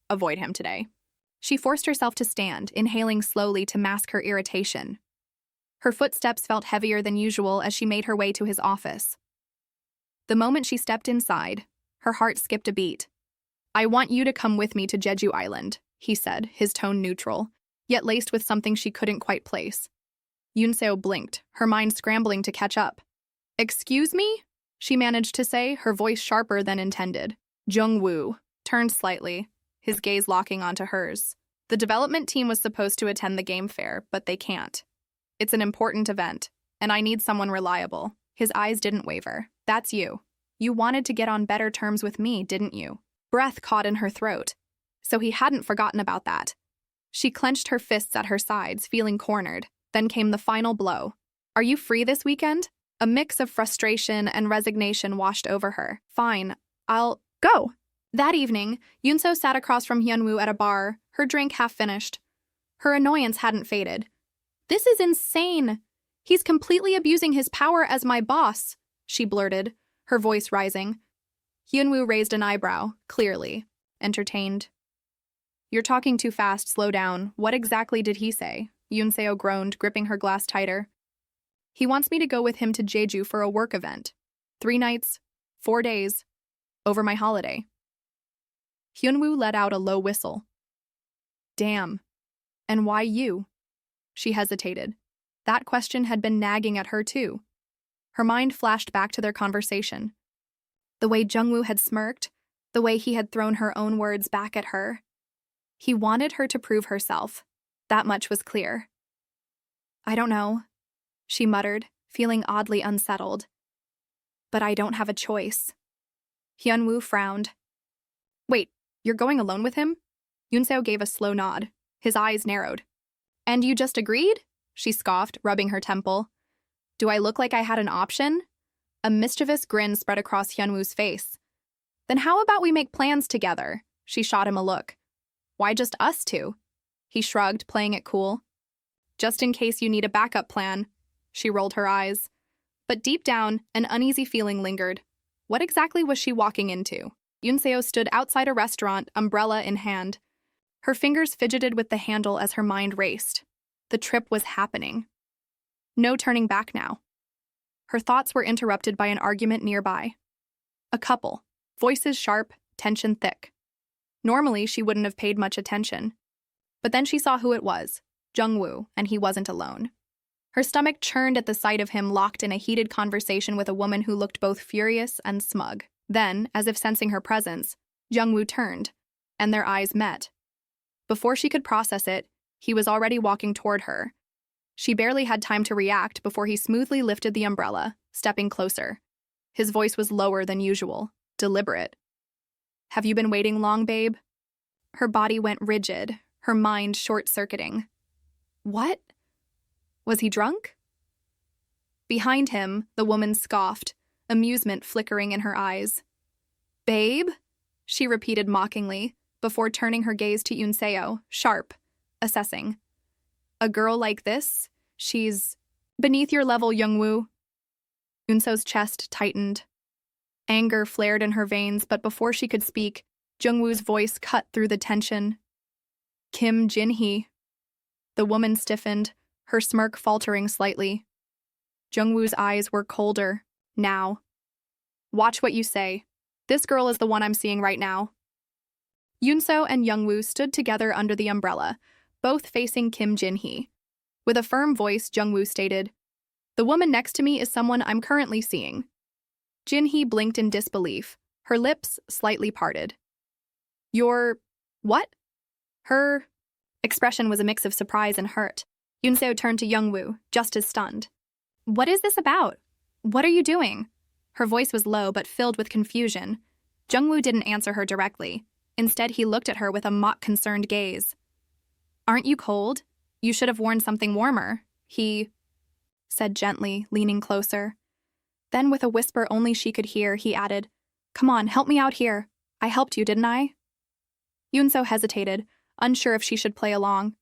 avoid him today. She forced herself to stand, inhaling slowly to mask her irritation. Her footsteps felt heavier than usual as she made her way to his office. The moment she stepped inside, her heart skipped a beat. I want you to come with me to Jeju Island, he said, his tone neutral, yet laced with something she couldn't quite place. Eunseo blinked, her mind scrambling to catch up. Excuse me? She managed to say, her voice sharper than intended. Jungwoo turned slightly, his gaze locking onto hers. The development team was supposed to attend the game fair, but they can't. It's an important event, and I need someone reliable. His eyes didn't waver. That's you. You wanted to get on better terms with me, didn't you? Breath caught in her throat. So he hadn't forgotten about that. She clenched her fists at her sides, feeling cornered. Then came the final blow. Are you free this weekend? A mix of frustration and resignation washed over her. Fine, I'll go. That evening, Eunseo sat across from Hyunwoo at a bar, her drink half finished. Her annoyance hadn't faded. This is insane. He's completely abusing his power as my boss, she blurted, her voice rising. Hyunwoo raised an eyebrow, clearly entertained. You're talking too fast, slow down. What exactly did he say? Eunseo groaned, gripping her glass tighter. He wants me to go with him to Jeju for a work event. 3 nights, 4 days, over my holiday. Hyunwoo let out a low whistle. Damn. And why you? She hesitated. That question had been nagging at her too. Her mind flashed back to their conversation. The way Jungwoo had smirked, the way he had thrown her own words back at her. He wanted her to prove herself. That much was clear. I don't know, she muttered, feeling oddly unsettled. But I don't have a choice. Hyunwoo frowned. Wait, you're going alone with him? Eunseo gave a slow nod. His eyes narrowed. And you just agreed? She scoffed, rubbing her temple. Do I look like I had an option? A mischievous grin spread across Hyunwoo's face. Then how about we make plans together? She shot him a look. Why just us two? He shrugged, playing it cool. Just in case you need a backup plan. She rolled her eyes. But deep down, an uneasy feeling lingered. What exactly was she walking into? Eunseo stood outside a restaurant, umbrella in hand. Her fingers fidgeted with the handle as her mind raced. The trip was happening. No turning back now. Her thoughts were interrupted by an argument nearby. A couple, voices sharp, tension thick. Normally, she wouldn't have paid much attention. But then she saw who it was, Jungwoo, and he wasn't alone. Her stomach churned at the sight of him locked in a heated conversation with a woman who looked both furious and smug. Then, as if sensing her presence, Jungwoo turned, and their eyes met. Before she could process it, he was already walking toward her. She barely had time to react before he smoothly lifted the umbrella, stepping closer. His voice was lower than usual, deliberate. Have you been waiting long, babe? Her body went rigid, her mind short-circuiting. What? Was he drunk? Behind him, the woman scoffed, amusement flickering in her eyes. Babe? She repeated mockingly, before turning her gaze to Eunseo, sharp, assessing. A girl like this? She's beneath your level, Jungwoo. Eunseo's chest tightened. Anger flared in her veins, but before she could speak, Jungwoo's voice cut through the tension. Kim Jin-hee. The woman stiffened, her smirk faltering slightly. Jungwoo's eyes were colder, now. Watch what you say. This girl is the one I'm seeing right now. Eunseo and Jungwoo stood together under the umbrella, both facing Kim Jin-hee. With a firm voice, Jungwoo stated, The woman next to me is someone I'm currently seeing. Jin-hee blinked in disbelief, her lips slightly parted. Your... what? Her expression was a mix of surprise and hurt. Eunseo turned to Jungwoo, just as stunned. What is this about? What are you doing? Her voice was low but filled with confusion. Jungwoo didn't answer her directly. Instead, he looked at her with a mock-concerned gaze. "Aren't you cold? You should have worn something warmer," he said gently, leaning closer. Then, with a whisper only she could hear, he added, "Come on, help me out here. I helped you, didn't I?" Eunseo hesitated, unsure if she should play along.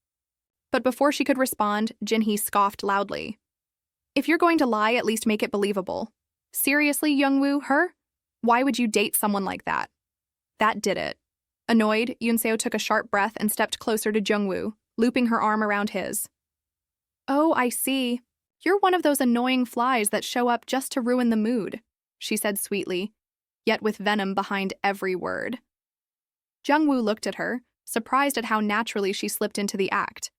But before she could respond, Jinhee scoffed loudly. "If you're going to lie, at least make it believable. Seriously, Jungwoo, her? Why would you date someone like that?" That did it. Annoyed, Eunseo took a sharp breath and stepped closer to Jungwoo, looping her arm around his. "Oh, I see. You're one of those annoying flies that show up just to ruin the mood," she said sweetly, yet with venom behind every word. Jungwoo looked at her, surprised at how naturally she slipped into the act.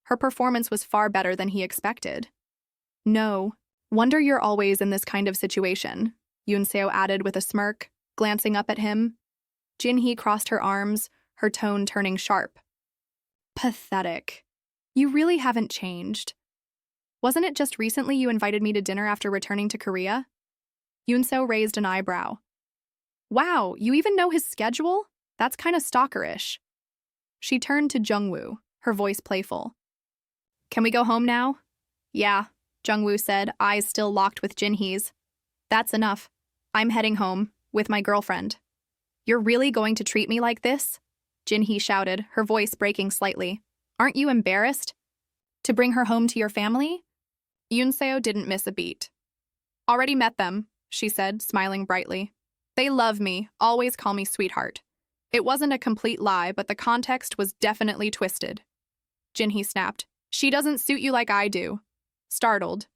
Her performance was far better than he expected. "No, wonder you're always in this kind of situation," Eunseo added with a smirk, glancing up at him. Jinhee crossed her arms, her tone turning sharp. "Pathetic. You really haven't changed. Wasn't it just recently you invited me to dinner after returning to Korea?" Eunseo raised an eyebrow. "Wow, you even know his schedule? That's kind of stalkerish." She turned to Jungwoo, her voice playful. "Can we go home now?" "Yeah," Jungwoo said, eyes still locked with Jinhee's. "That's enough. I'm heading home, with my girlfriend." "You're really going to treat me like this?" Jinhee shouted, her voice breaking slightly. "Aren't you embarrassed? To bring her home to your family?" Eunseo didn't miss a beat. "Already met them," she said, smiling brightly. "They love me, always call me sweetheart." It wasn't a complete lie, but the context was definitely twisted. Jinhee snapped. "She doesn't suit you like I do." Startled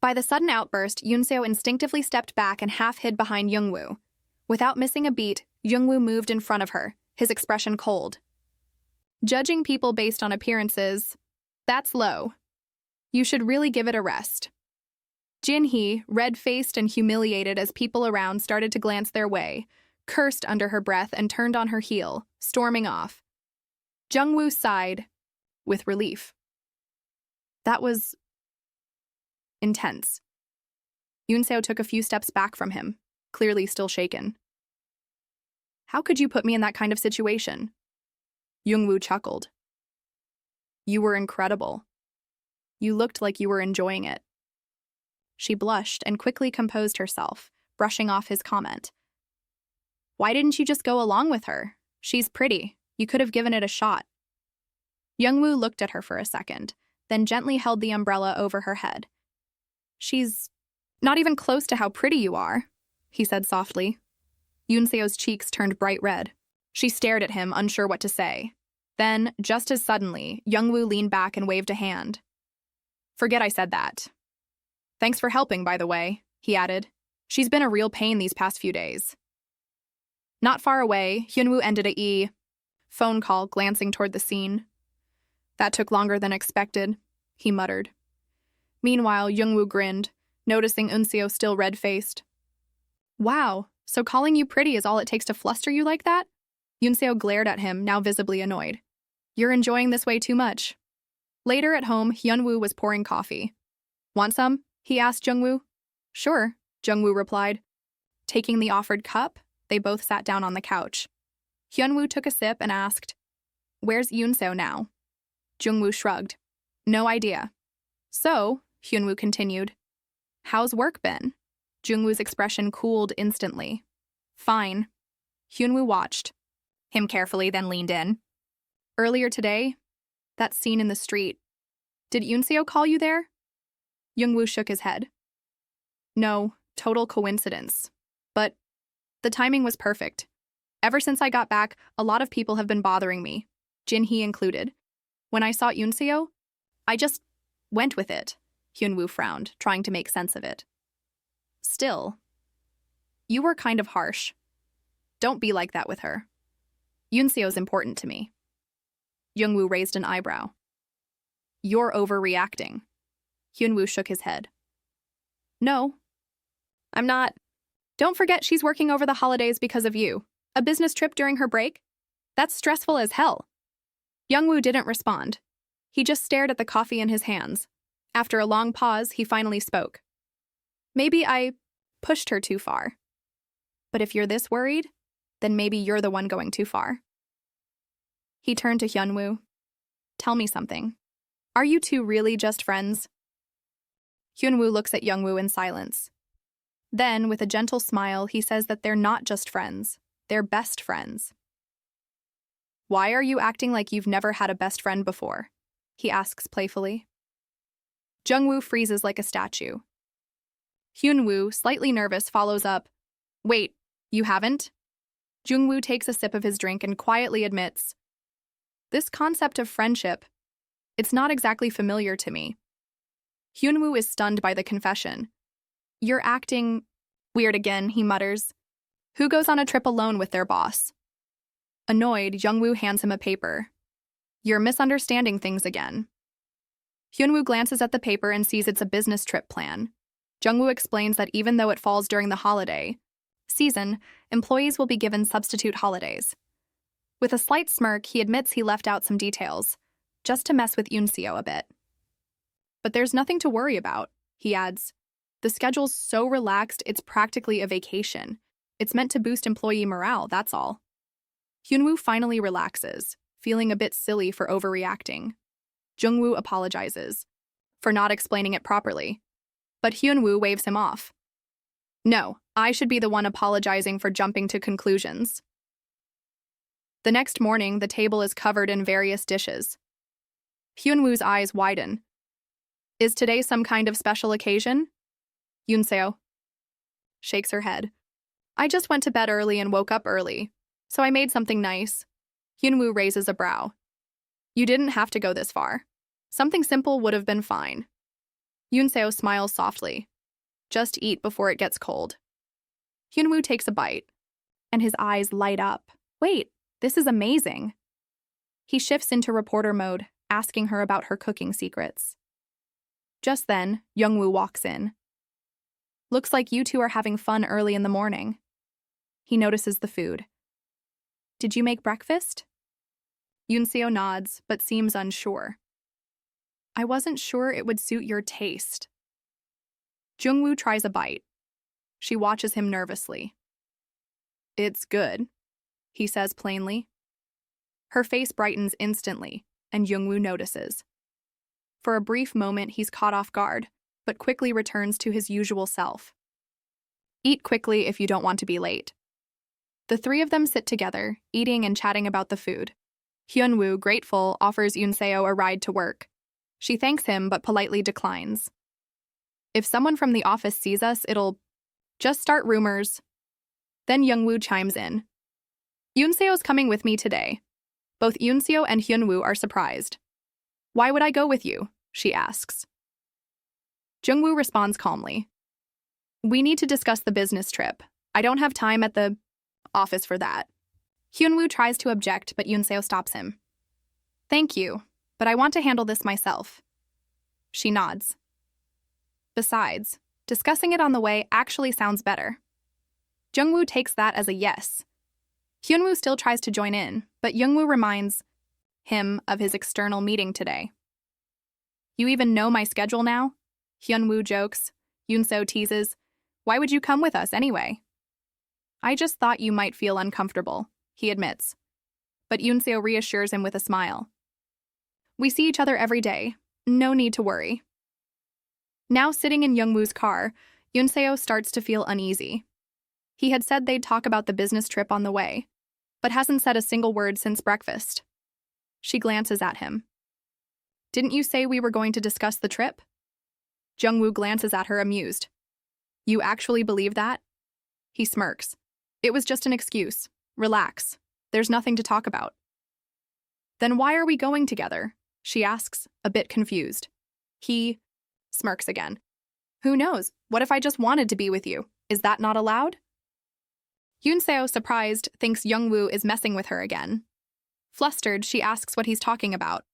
by the sudden outburst, Eunseo instinctively stepped back and half hid behind Jungwoo. Without missing a beat, Jungwoo moved in front of her, his expression cold. "Judging people based on appearances, that's low. You should really give it a rest." Jinhee, red-faced and humiliated as people around started to glance their way, cursed under her breath and turned on her heel, storming off. Jungwoo sighed, with relief. That was intense. Eunseo took a few steps back from him, clearly still shaken. "How could you put me in that kind of situation?" Jungwoo chuckled. "You were incredible. You looked like you were enjoying it." She blushed and quickly composed herself, brushing off his comment. "Why didn't you just go along with her? She's pretty. You could have given it a shot." Jungwoo looked at her for a second, then gently held the umbrella over her head. "She's not even close to how pretty you are," he said softly. Eunseo's cheeks turned bright red. She stared at him, unsure what to say. Then, just as suddenly, Jungwoo leaned back and waved a hand. "Forget I said that. Thanks for helping, by the way," he added. "She's been a real pain these past few days." Not far away, Hyunwoo ended a phone call, glancing toward the scene. "That took longer than expected," he muttered. Meanwhile, Jungwoo grinned, noticing Eunseo still red-faced. "Wow, so calling you pretty is all it takes to fluster you like that?" Eunseo glared at him, now visibly annoyed. "You're enjoying this way too much." Later at home, Hyunwoo was pouring coffee. "Want some?" he asked Jungwoo. "Sure," Jungwoo replied. Taking the offered cup, they both sat down on the couch. Hyunwoo took a sip and asked, "Where's Eunseo now?" Jungwoo shrugged. "No idea." "So," Hyunwoo continued, "how's work been?" Jungwoo's expression cooled instantly. "Fine." Hyunwoo watched him carefully, then leaned in. "Earlier today, that scene in the street. Did Eunseo call you there?" Jungwoo shook his head. "No, total coincidence. But the timing was perfect. Ever since I got back, a lot of people have been bothering me, Jinhee included. When I saw Eunseo, I just went with it." Hyunwoo frowned, trying to make sense of it. "Still, you were kind of harsh. Don't be like that with her. Eunseo's important to me." Jungwoo raised an eyebrow. "You're overreacting." Hyunwoo shook his head. "No, I'm not. Don't forget she's working over the holidays because of you. A business trip during her break? That's stressful as hell." Jungwoo didn't respond. He just stared at the coffee in his hands. After a long pause, he finally spoke. "Maybe I pushed her too far. But if you're this worried, then maybe you're the one going too far. He turned to Hyunwoo. Tell me something. Are you two really just friends? Hyunwoo looks at Jungwoo in silence. Then, with a gentle smile, he says that they're not just friends. They're best friends. Why are you acting like you've never had a best friend before? He asks playfully. Jungwoo freezes like a statue. Hyunwoo, slightly nervous, follows up. Wait, you haven't? Jungwoo takes a sip of his drink and quietly admits, this concept of friendship, it's not exactly familiar to me. Hyunwoo is stunned by the confession. You're acting weird again, he mutters. Who goes on a trip alone with their boss? Annoyed, Jungwoo hands him a paper. You're misunderstanding things again. Hyunwoo glances at the paper and sees it's a business trip plan. Jungwoo explains that even though it falls during the holiday season, employees will be given substitute holidays. With a slight smirk, he admits he left out some details, just to mess with Eunseo a bit. But there's nothing to worry about, he adds. The schedule's so relaxed, it's practically a vacation. It's meant to boost employee morale, that's all. Hyunwoo finally relaxes, feeling a bit silly for overreacting. Jungwoo apologizes for not explaining it properly, but Hyunwoo waves him off. No, I should be the one apologizing for jumping to conclusions. The next morning, the table is covered in various dishes. Hyunwoo's eyes widen. Is today some kind of special occasion? Eunseo shakes her head. I just went to bed early and woke up early, so I made something nice. Hyunwoo raises a brow. You didn't have to go this far. Something simple would have been fine. Eunseo smiles softly. Just eat before it gets cold. Hyunwoo takes a bite, and his eyes light up. Wait, this is amazing. He shifts into reporter mode, asking her about her cooking secrets. Just then, Jungwoo walks in. Looks like you two are having fun early in the morning. He notices the food. Did you make breakfast? Eunseo nods, but seems unsure. I wasn't sure it would suit your taste. Jungwoo tries a bite. She watches him nervously. It's good, he says plainly. Her face brightens instantly, and Jungwoo notices. For a brief moment, he's caught off guard, but quickly returns to his usual self. Eat quickly if you don't want to be late. The three of them sit together, eating and chatting about the food. Hyunwoo, grateful, offers Eunseo a ride to work. She thanks him but politely declines. If someone from the office sees us, it'll just start rumors. Then Jungwoo chimes in. Eunseo's coming with me today. Both Eunseo and Hyunwoo are surprised. Why would I go with you? She asks. Jungwoo responds calmly. We need to discuss the business trip. I don't have time at the office for that. Hyunwoo tries to object, but Eunseo stops him. Thank you, but I want to handle this myself. She nods. Besides, discussing it on the way actually sounds better. Jungwoo takes that as a yes. Hyunwoo still tries to join in, but Jungwoo reminds him of his external meeting today. You even know my schedule now? Hyunwoo jokes. Eunseo teases. Why would you come with us anyway? I just thought you might feel uncomfortable, he admits. But Eunseo reassures him with a smile. We see each other every day. No need to worry. Now sitting in Jungwoo's car, Eunseo starts to feel uneasy. He had said they'd talk about the business trip on the way, but hasn't said a single word since breakfast. She glances at him. Didn't you say we were going to discuss the trip? Jungwoo glances at her amused. You actually believe that? He smirks. It was just an excuse. Relax. There's nothing to talk about. Then why are we going together? She asks, a bit confused. He smirks again. Who knows? What if I just wanted to be with you? Is that not allowed? Eunseo, surprised, thinks Jungwoo is messing with her again. Flustered, she asks what he's talking about.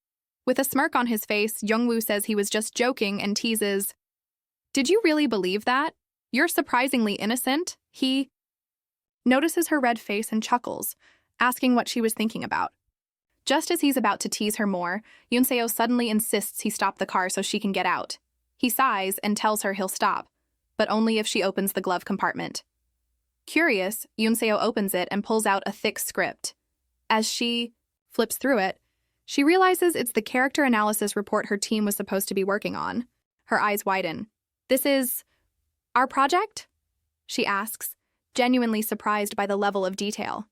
With a smirk on his face, Jungwoo says he was just joking and teases. Did you really believe that? You're surprisingly innocent. He notices her red face and chuckles, asking what she was thinking about. Just as he's about to tease her more, Eunseo suddenly insists he stop the car so she can get out. He sighs and tells her he'll stop, but only if she opens the glove compartment. Curious, Eunseo opens it and pulls out a thick script. As she flips through it, she realizes it's the character analysis report her team was supposed to be working on. Her eyes widen. "This is our project?" she asks, genuinely surprised by the level of detail.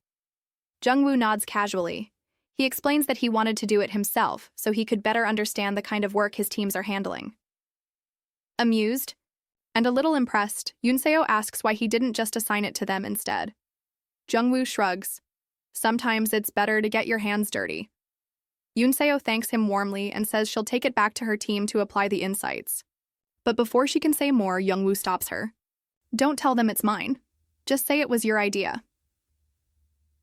Jungwoo nods casually. He explains that he wanted to do it himself so he could better understand the kind of work his teams are handling. Amused and a little impressed, Eunseo asks why he didn't just assign it to them instead. Jungwoo shrugs. "Sometimes it's better to get your hands dirty." Eunseo thanks him warmly and says she'll take it back to her team to apply the insights. But before she can say more, Jungwoo stops her. "Don't tell them it's mine. Just say it was your idea."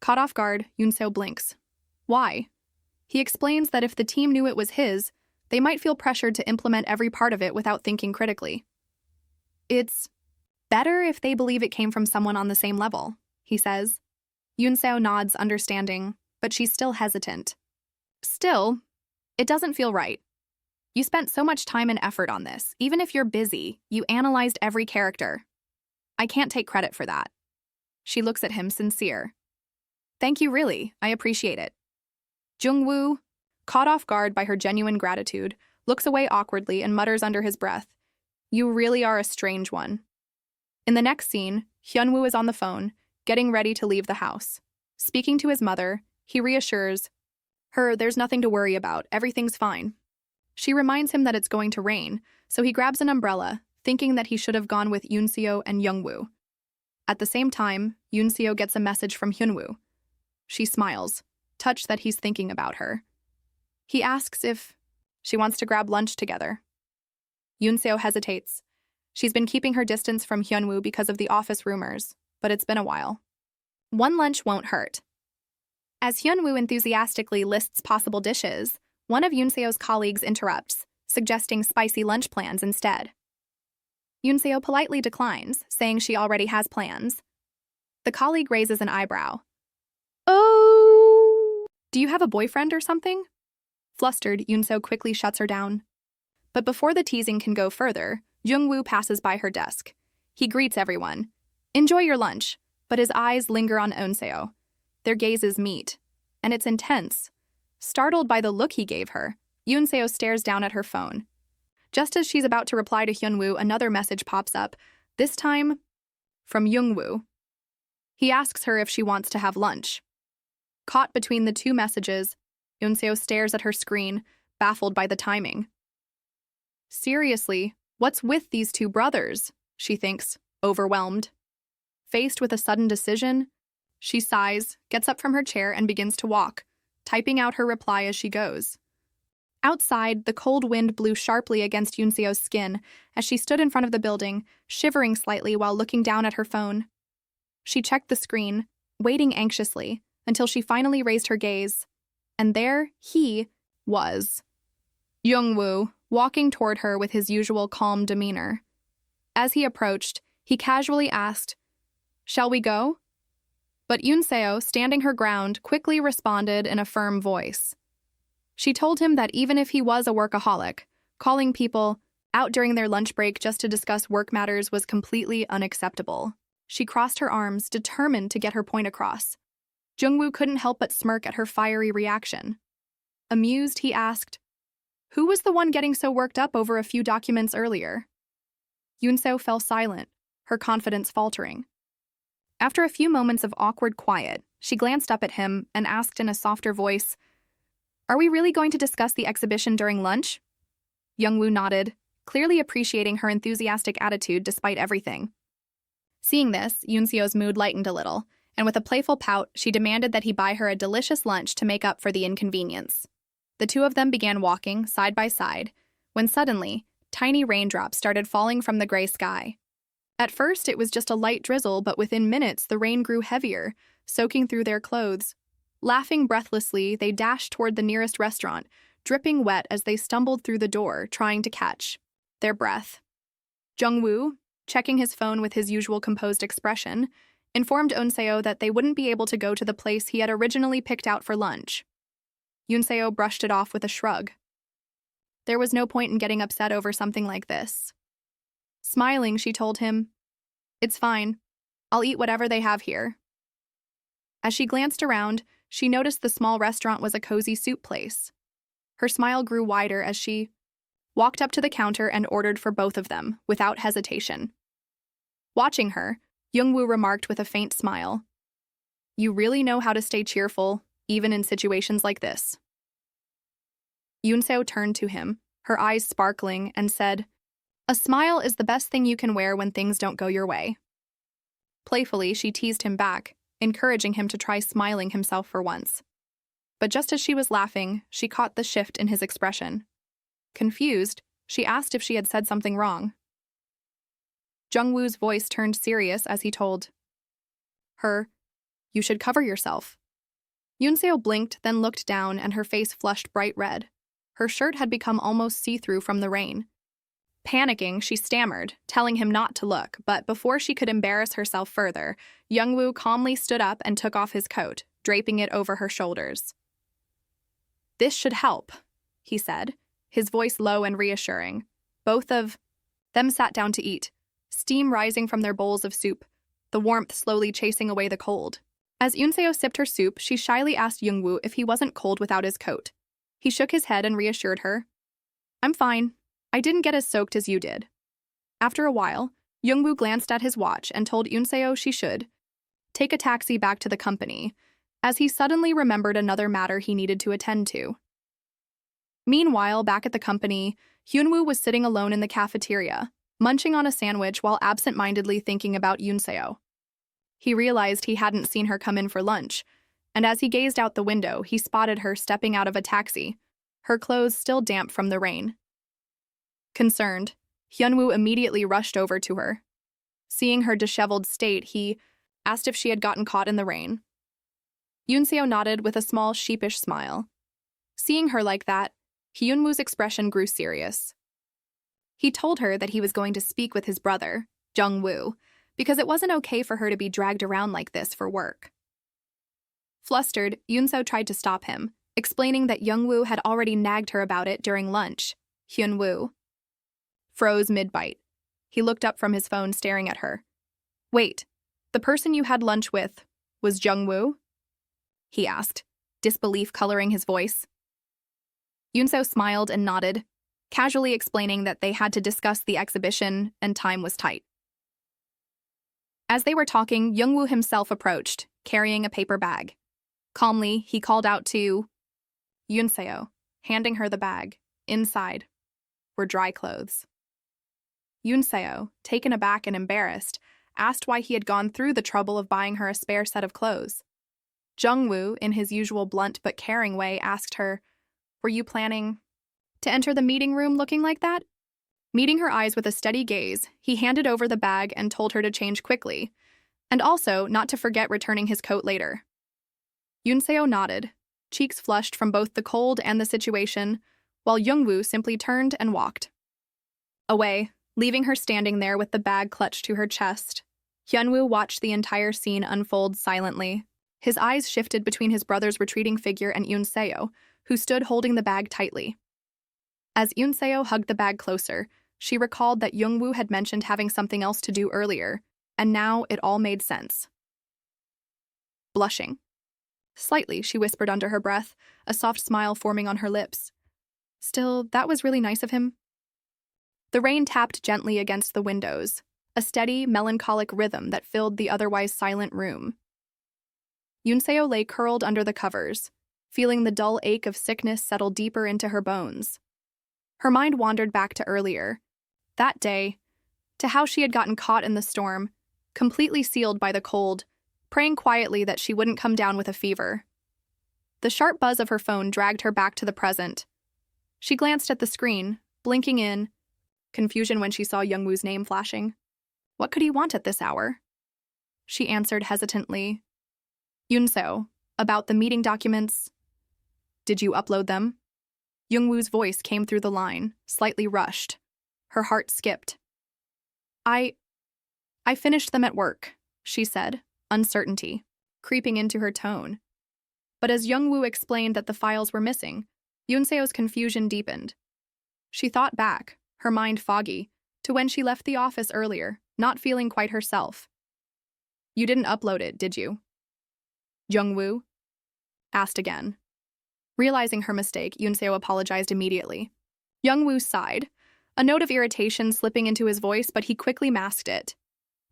Caught off guard, Eunseo blinks. Why? He explains that if the team knew it was his, they might feel pressured to implement every part of it without thinking critically. "It's better if they believe it came from someone on the same level," he says. Eunseo nods, understanding, but she's still hesitant. "Still, it doesn't feel right. You spent so much time and effort on this. Even if you're busy, you analyzed every character. I can't take credit for that." She looks at him, sincere. "Thank you, really. I appreciate it." Jungwoo, caught off guard by her genuine gratitude, looks away awkwardly and mutters under his breath, "You really are a strange one." In the next scene, Hyunwoo is on the phone, getting ready to leave the house. Speaking to his mother, he reassures her there's nothing to worry about, everything's fine. She reminds him that it's going to rain, so he grabs an umbrella, thinking that he should have gone with Eunseo and Jungwoo. At the same time, Eunseo gets a message from Hyunwoo. She smiles, touched that he's thinking about her. He asks if she wants to grab lunch together. Eunseo hesitates. She's been keeping her distance from Hyunwoo because of the office rumors, but it's been a while. One lunch won't hurt. As Hyunwoo enthusiastically lists possible dishes, one of Eunseo's colleagues interrupts, suggesting spicy lunch plans instead. Eunseo politely declines, saying she already has plans. The colleague raises an eyebrow. "Oh, do you have a boyfriend or something?" Flustered, Eunseo quickly shuts her down. But before the teasing can go further, Jungwoo passes by her desk. He greets everyone. "Enjoy your lunch," but his eyes linger on Eunseo. Their gazes meet, and it's intense. Startled by the look he gave her, Eunseo stares down at her phone. Just as she's about to reply to Hyunwoo, another message pops up, this time from Jungwoo. He asks her if she wants to have lunch. Caught between the two messages, Eunseo stares at her screen, baffled by the timing. Seriously, what's with these two brothers? She thinks, overwhelmed. Faced with a sudden decision, she sighs, gets up from her chair, and begins to walk, typing out her reply as she goes. Outside, the cold wind blew sharply against Eunseo's skin as she stood in front of the building, shivering slightly while looking down at her phone. She checked the screen, waiting anxiously, until she finally raised her gaze. And there he was. Jungwoo, walking toward her with his usual calm demeanor. As he approached, he casually asked, "Shall we go?" But Eunseo, standing her ground, quickly responded in a firm voice. She told him that even if he was a workaholic, calling people out during their lunch break just to discuss work matters was completely unacceptable. She crossed her arms, determined to get her point across. Jungwoo couldn't help but smirk at her fiery reaction. Amused, he asked, "Who was the one getting so worked up over a few documents earlier?" Eunseo fell silent, her confidence faltering. After a few moments of awkward quiet, she glanced up at him and asked in a softer voice, "Are we really going to discuss the exhibition during lunch?" Jungwoo nodded, clearly appreciating her enthusiastic attitude despite everything. Seeing this, Eunseo's mood lightened a little, and with a playful pout, she demanded that he buy her a delicious lunch to make up for the inconvenience. The two of them began walking, side by side, when suddenly, tiny raindrops started falling from the gray sky. At first, it was just a light drizzle, but within minutes, the rain grew heavier, soaking through their clothes. Laughing breathlessly, they dashed toward the nearest restaurant, dripping wet as they stumbled through the door, trying to catch their breath. Jungwoo, checking his phone with his usual composed expression, informed Eunseo that they wouldn't be able to go to the place he had originally picked out for lunch. Eunseo brushed it off with a shrug. There was no point in getting upset over something like this. Smiling, she told him, "It's fine. I'll eat whatever they have here." As she glanced around, she noticed the small restaurant was a cozy soup place. Her smile grew wider as she walked up to the counter and ordered for both of them, without hesitation. Watching her, Jungwoo remarked with a faint smile, "You really know how to stay cheerful, even in situations like this." Eunseo turned to him, her eyes sparkling, and said, "A smile is the best thing you can wear when things don't go your way." Playfully, she teased him back, encouraging him to try smiling himself for once. But just as she was laughing, she caught the shift in his expression. Confused, she asked if she had said something wrong. Jungwoo's voice turned serious as he told her, "You should cover yourself." Eunseo blinked, then looked down, and her face flushed bright red. Her shirt had become almost see-through from the rain. Panicking, she stammered, telling him not to look, but before she could embarrass herself further, Jungwoo calmly stood up and took off his coat, draping it over her shoulders. "This should help," he said, his voice low and reassuring. Both of them sat down to eat, steam rising from their bowls of soup, the warmth slowly chasing away the cold. As Eunseo sipped her soup, she shyly asked Jungwoo if he wasn't cold without his coat. He shook his head and reassured her, "I'm fine. I didn't get as soaked as you did." After a while, Jungwoo glanced at his watch and told Eunseo she should take a taxi back to the company, as he suddenly remembered another matter he needed to attend to. Meanwhile, back at the company, Hyunwoo was sitting alone in the cafeteria, munching on a sandwich while absent-mindedly thinking about Eunseo. He realized he hadn't seen her come in for lunch, and as he gazed out the window, he spotted her stepping out of a taxi, her clothes still damp from the rain. Concerned, Hyunwoo immediately rushed over to her. Seeing her disheveled state, he asked if she had gotten caught in the rain. Eunseo nodded with a small sheepish smile. Seeing her like that, Hyunwoo's expression grew serious. He told her that he was going to speak with his brother, Jungwoo, because it wasn't okay for her to be dragged around like this for work. Flustered, Eunseo tried to stop him, explaining that Jungwoo had already nagged her about it during lunch. Hyunwoo froze mid-bite. He looked up from his phone, staring at her. "Wait, the person you had lunch with was Jungwoo?" he asked, disbelief coloring his voice. Eunseo smiled and nodded, casually explaining that they had to discuss the exhibition and time was tight. As they were talking, Jungwoo himself approached, carrying a paper bag. Calmly, he called out to Eunseo, handing her the bag. Inside were dry clothes. Eunseo, taken aback and embarrassed, asked why he had gone through the trouble of buying her a spare set of clothes. Jungwoo, in his usual blunt but caring way, asked her, "Were you planning to enter the meeting room looking like that?" Meeting her eyes with a steady gaze, he handed over the bag and told her to change quickly, and also not to forget returning his coat later. Eunseo nodded, cheeks flushed from both the cold and the situation, while Jungwoo simply turned and walked away, leaving her standing there with the bag clutched to her chest. Hyunwoo watched the entire scene unfold silently. His eyes shifted between his brother's retreating figure and Eunseo, who stood holding the bag tightly. As Eunseo hugged the bag closer, she recalled that Jungwoo had mentioned having something else to do earlier, and now it all made sense. Blushing slightly, she whispered under her breath, a soft smile forming on her lips. Still, that was really nice of him. The rain tapped gently against the windows, a steady, melancholic rhythm that filled the otherwise silent room. Eunseo lay curled under the covers, feeling the dull ache of sickness settle deeper into her bones. Her mind wandered back to earlier, that day, to how she had gotten caught in the storm, completely sealed by the cold, praying quietly that she wouldn't come down with a fever. The sharp buzz of her phone dragged her back to the present. She glanced at the screen, blinking in confusion when she saw Jungwoo's name flashing. What could he want at this hour? She answered hesitantly, "Eunseo, about the meeting documents. Did you upload them?" Jungwoo's voice came through the line, slightly rushed. Her heart skipped. I finished them at work," she said, uncertainty creeping into her tone. But as Jungwoo explained that the files were missing, Eunseo's confusion deepened. She thought back, her mind foggy, to when she left the office earlier, not feeling quite herself. "You didn't upload it, did you?" Jungwoo asked again. Realizing her mistake, Eunseo apologized immediately. Jungwoo sighed, a note of irritation slipping into his voice, but he quickly masked it.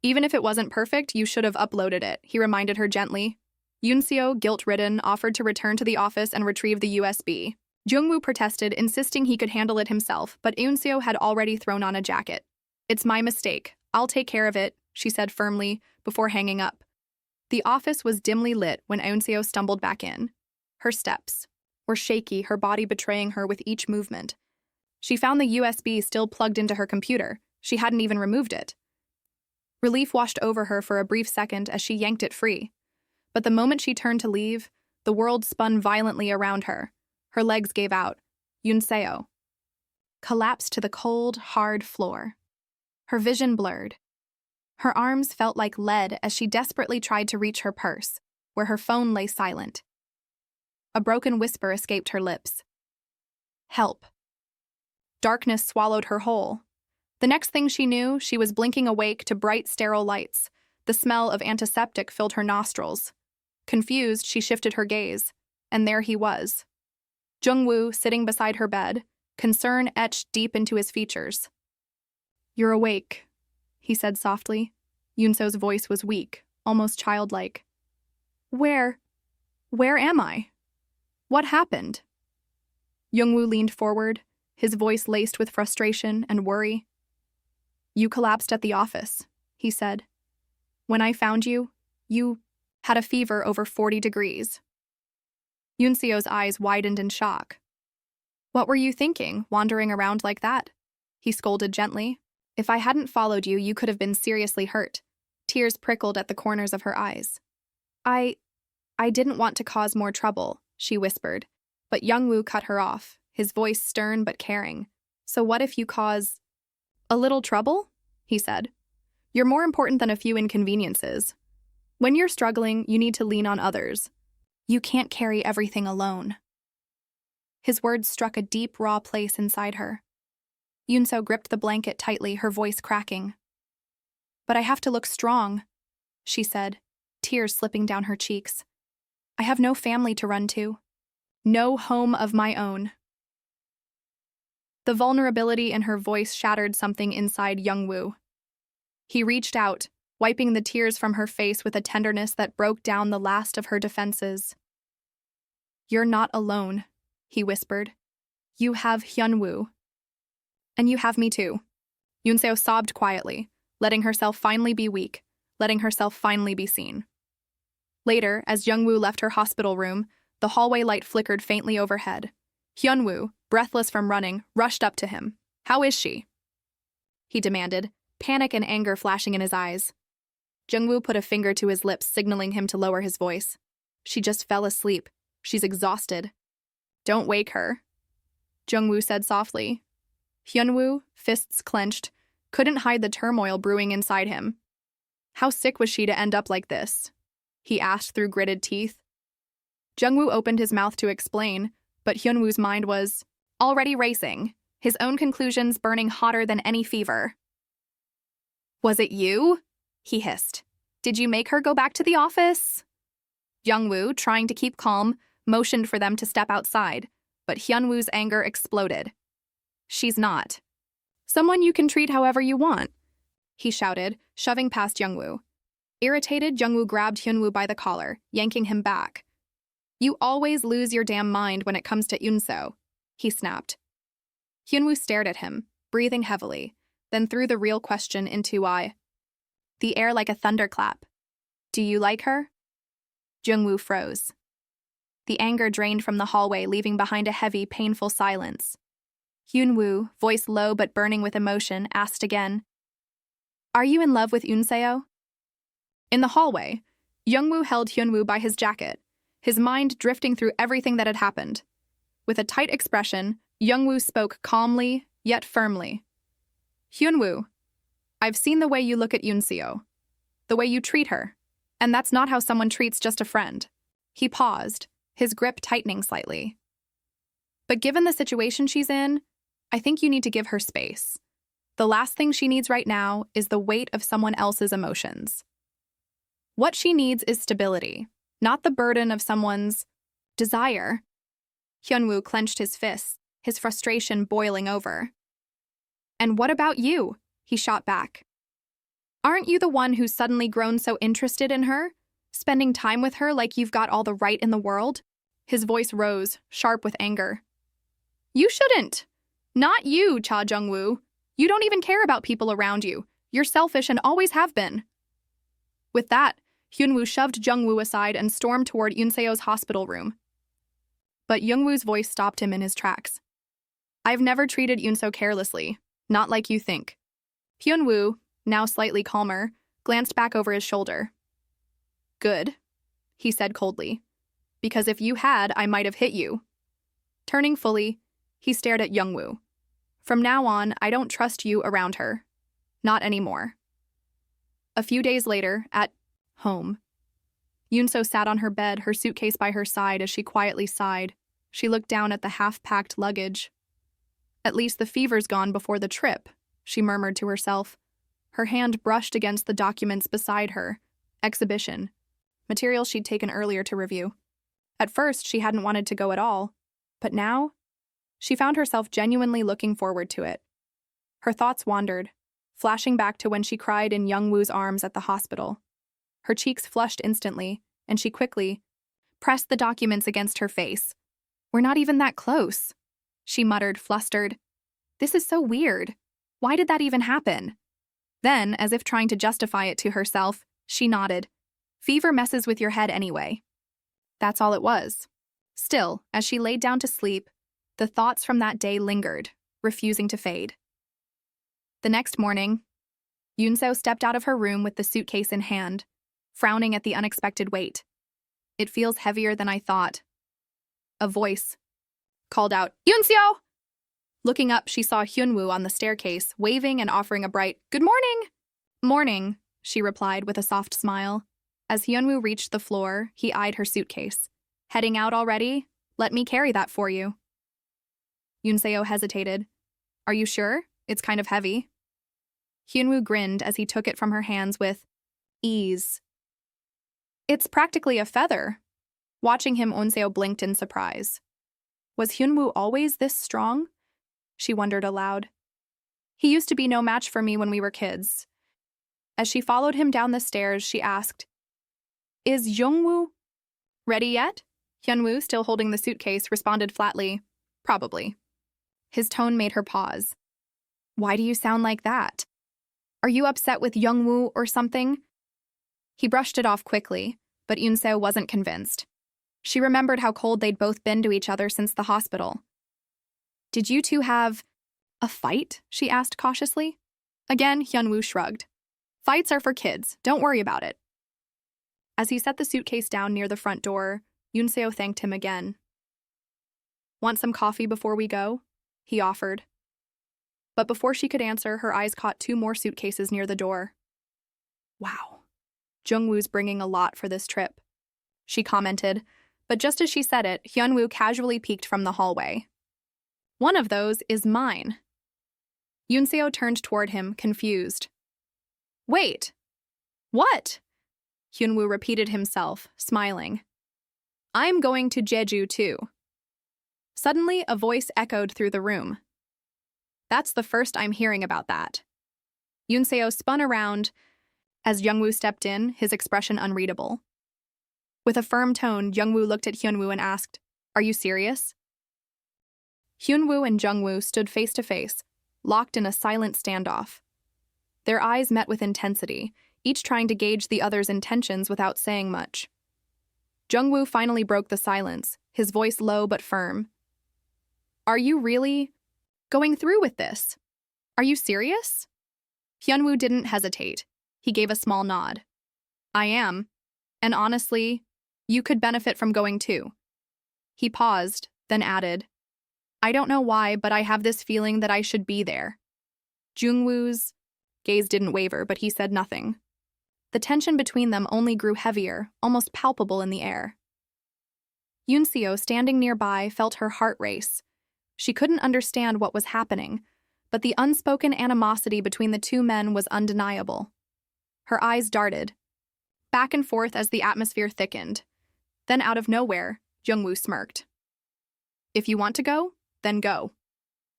"Even if it wasn't perfect, you should have uploaded it," he reminded her gently. Eunseo, guilt-ridden, offered to return to the office and retrieve the USB. Jungwoo protested, insisting he could handle it himself, but Eunseo had already thrown on a jacket. "It's my mistake. I'll take care of it," she said firmly, before hanging up. The office was dimly lit when Eunseo stumbled back in. Her steps were shaky, her body betraying her with each movement. She found the USB still plugged into her computer. She hadn't even removed it. Relief washed over her for a brief second as she yanked it free. But the moment she turned to leave, the world spun violently around her. Her legs gave out. Eunseo collapsed to the cold, hard floor. Her vision blurred. Her arms felt like lead as she desperately tried to reach her purse, where her phone lay silent. A broken whisper escaped her lips. "Help." Darkness swallowed her whole. The next thing she knew, she was blinking awake to bright, sterile lights. The smell of antiseptic filled her nostrils. Confused, she shifted her gaze, and there he was. Jungwoo, sitting beside her bed, concern etched deep into his features. "You're awake," he said softly. Eunseo's voice was weak, almost childlike. Where am I? What happened?" Jungwoo leaned forward, his voice laced with frustration and worry. "You collapsed at the office," he said. "When I found you, you had a fever over 40 degrees. Eunseo's eyes widened in shock. "What were you thinking, wandering around like that?" he scolded gently. "If I hadn't followed you, you could have been seriously hurt." Tears prickled at the corners of her eyes. I didn't want to cause more trouble," she whispered, but Jungwoo cut her off, his voice stern but caring. "So what if you cause a little trouble?" he said. "You're more important than a few inconveniences. When you're struggling, you need to lean on others. You can't carry everything alone." His words struck a deep, raw place inside her. Eunseo gripped the blanket tightly, her voice cracking. "But I have to look strong," she said, tears slipping down her cheeks. "I have no family to run to. No home of my own." The vulnerability in her voice shattered something inside Jungwoo. He reached out, wiping the tears from her face with a tenderness that broke down the last of her defenses. "You're not alone," he whispered. "You have Hyunwoo. And you have me too." Eunseo sobbed quietly, letting herself finally be weak, letting herself finally be seen. Later, as Jungwoo left her hospital room, the hallway light flickered faintly overhead. Hyunwoo, breathless from running, rushed up to him. "How is she?" he demanded, panic and anger flashing in his eyes. Jungwoo put a finger to his lips, signaling him to lower his voice. "She just fell asleep. She's exhausted." "Don't wake her," Jungwoo said softly. Hyunwoo, fists clenched, couldn't hide the turmoil brewing inside him. "How sick was she to end up like this?" he asked through gritted teeth. Jungwoo opened his mouth to explain, but Hyunwoo's mind was already racing, his own conclusions burning hotter than any fever. "Was it you?" he hissed. "Did you make her go back to the office?" Jungwoo, trying to keep calm, motioned for them to step outside, but Hyunwoo's anger exploded. "She's not. Someone you can treat however you want," he shouted, shoving past Jungwoo. Irritated, Jungwoo grabbed Hyunwoo by the collar, yanking him back. "You always lose your damn mind when it comes to Eunseo," he snapped. Hyunwoo stared at him, breathing heavily, then threw the real question into the air like a thunderclap. "Do you like her?" Jungwoo froze. The anger drained from the hallway, leaving behind a heavy, painful silence. Hyunwoo, voice low but burning with emotion, asked again, "Are you in love with Eunseo?" In the hallway, Jungwoo held Hyunwoo by his jacket, his mind drifting through everything that had happened. With a tight expression, Jungwoo spoke calmly, yet firmly. "Hyunwoo, I've seen the way you look at Eunseo, the way you treat her, and that's not how someone treats just a friend." He paused, his grip tightening slightly. "But given the situation she's in, I think you need to give her space. The last thing she needs right now is the weight of someone else's emotions. What she needs is stability, not the burden of someone's desire. Hyunwoo clenched his fists, his frustration boiling over. And what about you? He shot back. Aren't you the one who's suddenly grown so interested in her? Spending time with her like you've got all the right in the world? His voice rose, sharp with anger. You shouldn't. Not you, Cha Jungwoo. You don't even care about people around you. You're selfish and always have been. With that, Hyunwoo shoved Jungwoo aside and stormed toward Eunseo's hospital room. But Jungwoo's voice stopped him in his tracks. I've never treated Eunseo carelessly, not like you think. Hyunwoo, now slightly calmer, glanced back over his shoulder. Good, he said coldly, because if you had, I might have hit you. Turning fully, he stared at Jungwoo. From now on, I don't trust you around her. Not anymore. A few days later, at home, Eunseo sat on her bed, her suitcase by her side as she quietly sighed. She looked down at the half-packed luggage. At least the fever's gone before the trip, she murmured to herself. Her hand brushed against the documents beside her. Exhibition. Materials she'd taken earlier to review. At first, she hadn't wanted to go at all, but now, she found herself genuinely looking forward to it. Her thoughts wandered, flashing back to when she cried in Jungwoo's arms at the hospital. Her cheeks flushed instantly, and she quickly pressed the documents against her face. We're not even that close, she muttered, flustered. This is so weird. Why did that even happen? Then, as if trying to justify it to herself, she nodded. Fever messes with your head anyway. That's all it was. Still, as she laid down to sleep, the thoughts from that day lingered, refusing to fade. The next morning, Eunseo stepped out of her room with the suitcase in hand, frowning at the unexpected weight. It feels heavier than I thought. A voice called out, Eunseo! Looking up, she saw Hyunwoo on the staircase, waving and offering a bright, Good morning! Morning, she replied with a soft smile. As Hyunwoo reached the floor, he eyed her suitcase. Heading out already? Let me carry that for you. Eunseo hesitated. Are you sure? It's kind of heavy. Hyunwoo grinned as he took it from her hands with ease. It's practically a feather. Watching him, Eunseo blinked in surprise. Was Hyunwoo always this strong? She wondered aloud. He used to be no match for me when we were kids. As she followed him down the stairs, she asked, Is Jungwoo ready yet? Hyunwoo, still holding the suitcase, responded flatly, Probably. His tone made her pause. Why do you sound like that? Are you upset with Jungwoo or something? He brushed it off quickly, but Eunseo wasn't convinced. She remembered how cold they'd both been to each other since the hospital. Did you two have a fight? She asked cautiously. Again, Hyunwoo shrugged. Fights are for kids. Don't worry about it. As he set the suitcase down near the front door, Eunseo thanked him again. Want some coffee before we go? He offered. But before she could answer, her eyes caught two more suitcases near the door. Wow. Jungwoo's bringing a lot for this trip, she commented, but just as she said it, Hyunwoo casually peeked from the hallway. One of those is mine. Eunseo turned toward him, confused. Wait. What? Hyunwoo repeated himself, smiling. I'm going to Jeju too. Suddenly, a voice echoed through the room. That's the first I'm hearing about that. Eunseo spun around as Jungwoo stepped in, his expression unreadable. With a firm tone, Jungwoo looked at Hyunwoo and asked, Are you serious? Hyunwoo and Jungwoo stood face to face, locked in a silent standoff. Their eyes met with intensity, each trying to gauge the other's intentions without saying much. Jungwoo finally broke the silence, his voice low but firm. Are you really going through with this? Are you serious? Hyunwoo didn't hesitate. He gave a small nod. I am. And honestly, you could benefit from going too. He paused, then added, I don't know why, but I have this feeling that I should be there. Jungwoo's gaze didn't waver, but he said nothing. The tension between them only grew heavier, almost palpable in the air. Eunseo, standing nearby, felt her heart race. She couldn't understand what was happening, but the unspoken animosity between the two men was undeniable. Her eyes darted, back and forth as the atmosphere thickened. Then out of nowhere, Jungwoo smirked. "If you want to go, then go,"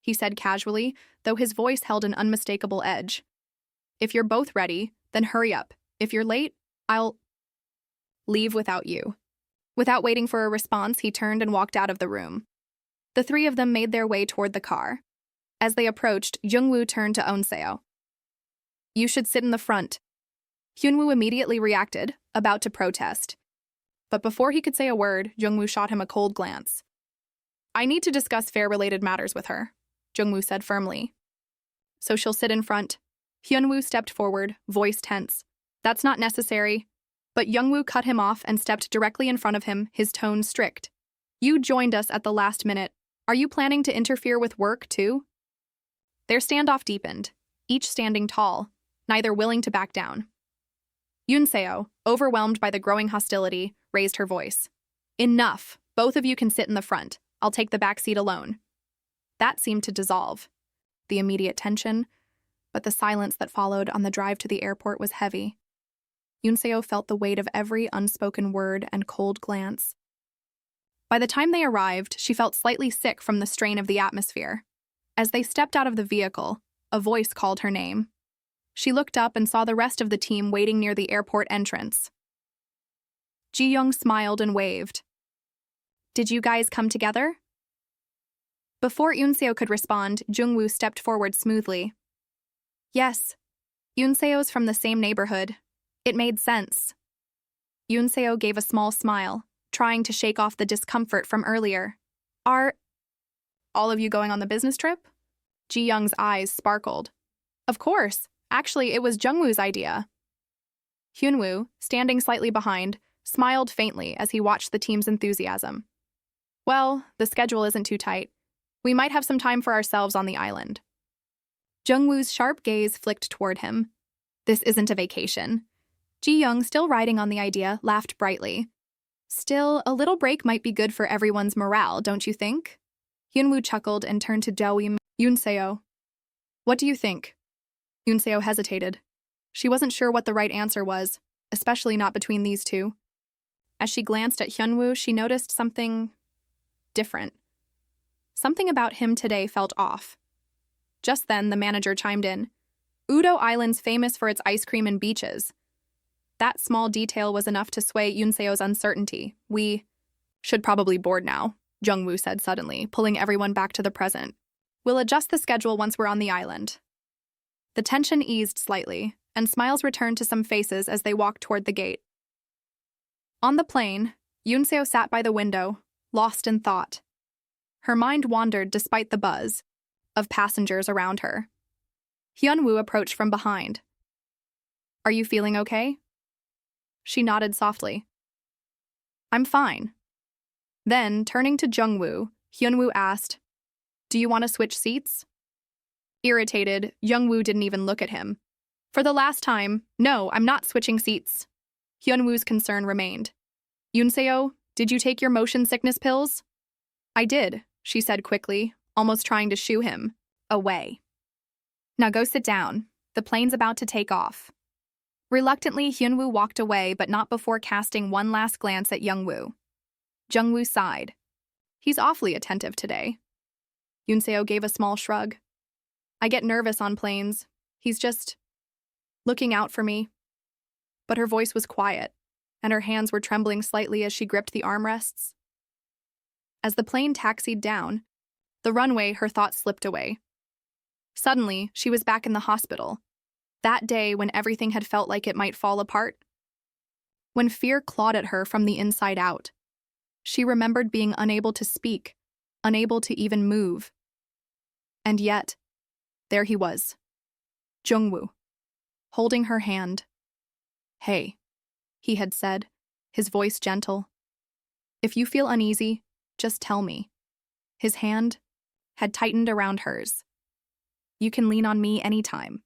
he said casually, though his voice held an unmistakable edge. "If you're both ready, then hurry up. If you're late, I'll leave without you." Without waiting for a response, he turned and walked out of the room. The three of them made their way toward the car. As they approached, Jungwoo turned to Eunseo. "You should sit in the front." Hyunwoo immediately reacted, about to protest. But before he could say a word, Jungwoo shot him a cold glance. "I need to discuss fare-related matters with her," Jungwoo said firmly. "So she'll sit in front." Hyunwoo stepped forward, voice tense. "That's not necessary." But Jungwoo cut him off and stepped directly in front of him, his tone strict. "You joined us at the last minute. Are you planning to interfere with work, too?" Their standoff deepened, each standing tall, neither willing to back down. Eunseo, overwhelmed by the growing hostility, raised her voice. "Enough! Both of you can sit in the front. I'll take the back seat alone." That seemed to dissolve the immediate tension, but the silence that followed on the drive to the airport was heavy. Eunseo felt the weight of every unspoken word and cold glance. By the time they arrived, she felt slightly sick from the strain of the atmosphere. As they stepped out of the vehicle, a voice called her name. She looked up and saw the rest of the team waiting near the airport entrance. Ji-young smiled and waved. "Did you guys come together?" Before Eunseo could respond, Jungwoo stepped forward smoothly. "Yes. Eunseo's from the same neighborhood. It made sense." Eunseo gave a small smile, trying to shake off the discomfort from earlier. "Are all of you going on the business trip?" Ji-young's eyes sparkled. "Of course. Actually, it was Jungwoo's idea." Hyunwoo, standing slightly behind, smiled faintly as he watched the team's enthusiasm. "Well, the schedule isn't too tight. We might have some time for ourselves on the island." Jungwoo's sharp gaze flicked toward him. "This isn't a vacation." Ji-young, still riding on the idea, laughed brightly. "Still, a little break might be good for everyone's morale, don't you think?" Hyunwoo chuckled and turned to Eunseo. "What do you think?" Eunseo hesitated. She wasn't sure what the right answer was, especially not between these two. As she glanced at Hyunwoo, she noticed something different. Something about him today felt off. Just then, the manager chimed in. "Udo Island's famous for its ice cream and beaches." That small detail was enough to sway Eunseo's uncertainty. "We should probably board now," Jungwoo said suddenly, pulling everyone back to the present. "We'll adjust the schedule once we're on the island." The tension eased slightly, and smiles returned to some faces as they walked toward the gate. On the plane, Eunseo sat by the window, lost in thought. Her mind wandered despite the buzz of passengers around her. Hyunwoo approached from behind. "Are you feeling okay?" She nodded softly. "I'm fine." Then, turning to Jungwoo, Hyunwoo asked, "Do you want to switch seats?" Irritated, Jungwoo didn't even look at him. "For the last time, no, I'm not switching seats." Hyunwoo's concern remained. "Eunseo, did you take your motion sickness pills?" "I did," she said quickly, almost trying to shoo him away. "Now go sit down. The plane's about to take off." Reluctantly, Hyunwoo walked away, but not before casting one last glance at Jungwoo. Jungwoo sighed. "He's awfully attentive today." Eunseo gave a small shrug. "I get nervous on planes. He's just looking out for me." But her voice was quiet, and her hands were trembling slightly as she gripped the armrests. As the plane taxied down the runway, her thoughts slipped away. Suddenly, she was back in the hospital. That day when everything had felt like it might fall apart. When fear clawed at her from the inside out. She remembered being unable to speak, unable to even move. And yet, there he was. Jungwoo, holding her hand. "Hey," he had said, his voice gentle. "If you feel uneasy, just tell me." His hand had tightened around hers. "You can lean on me anytime."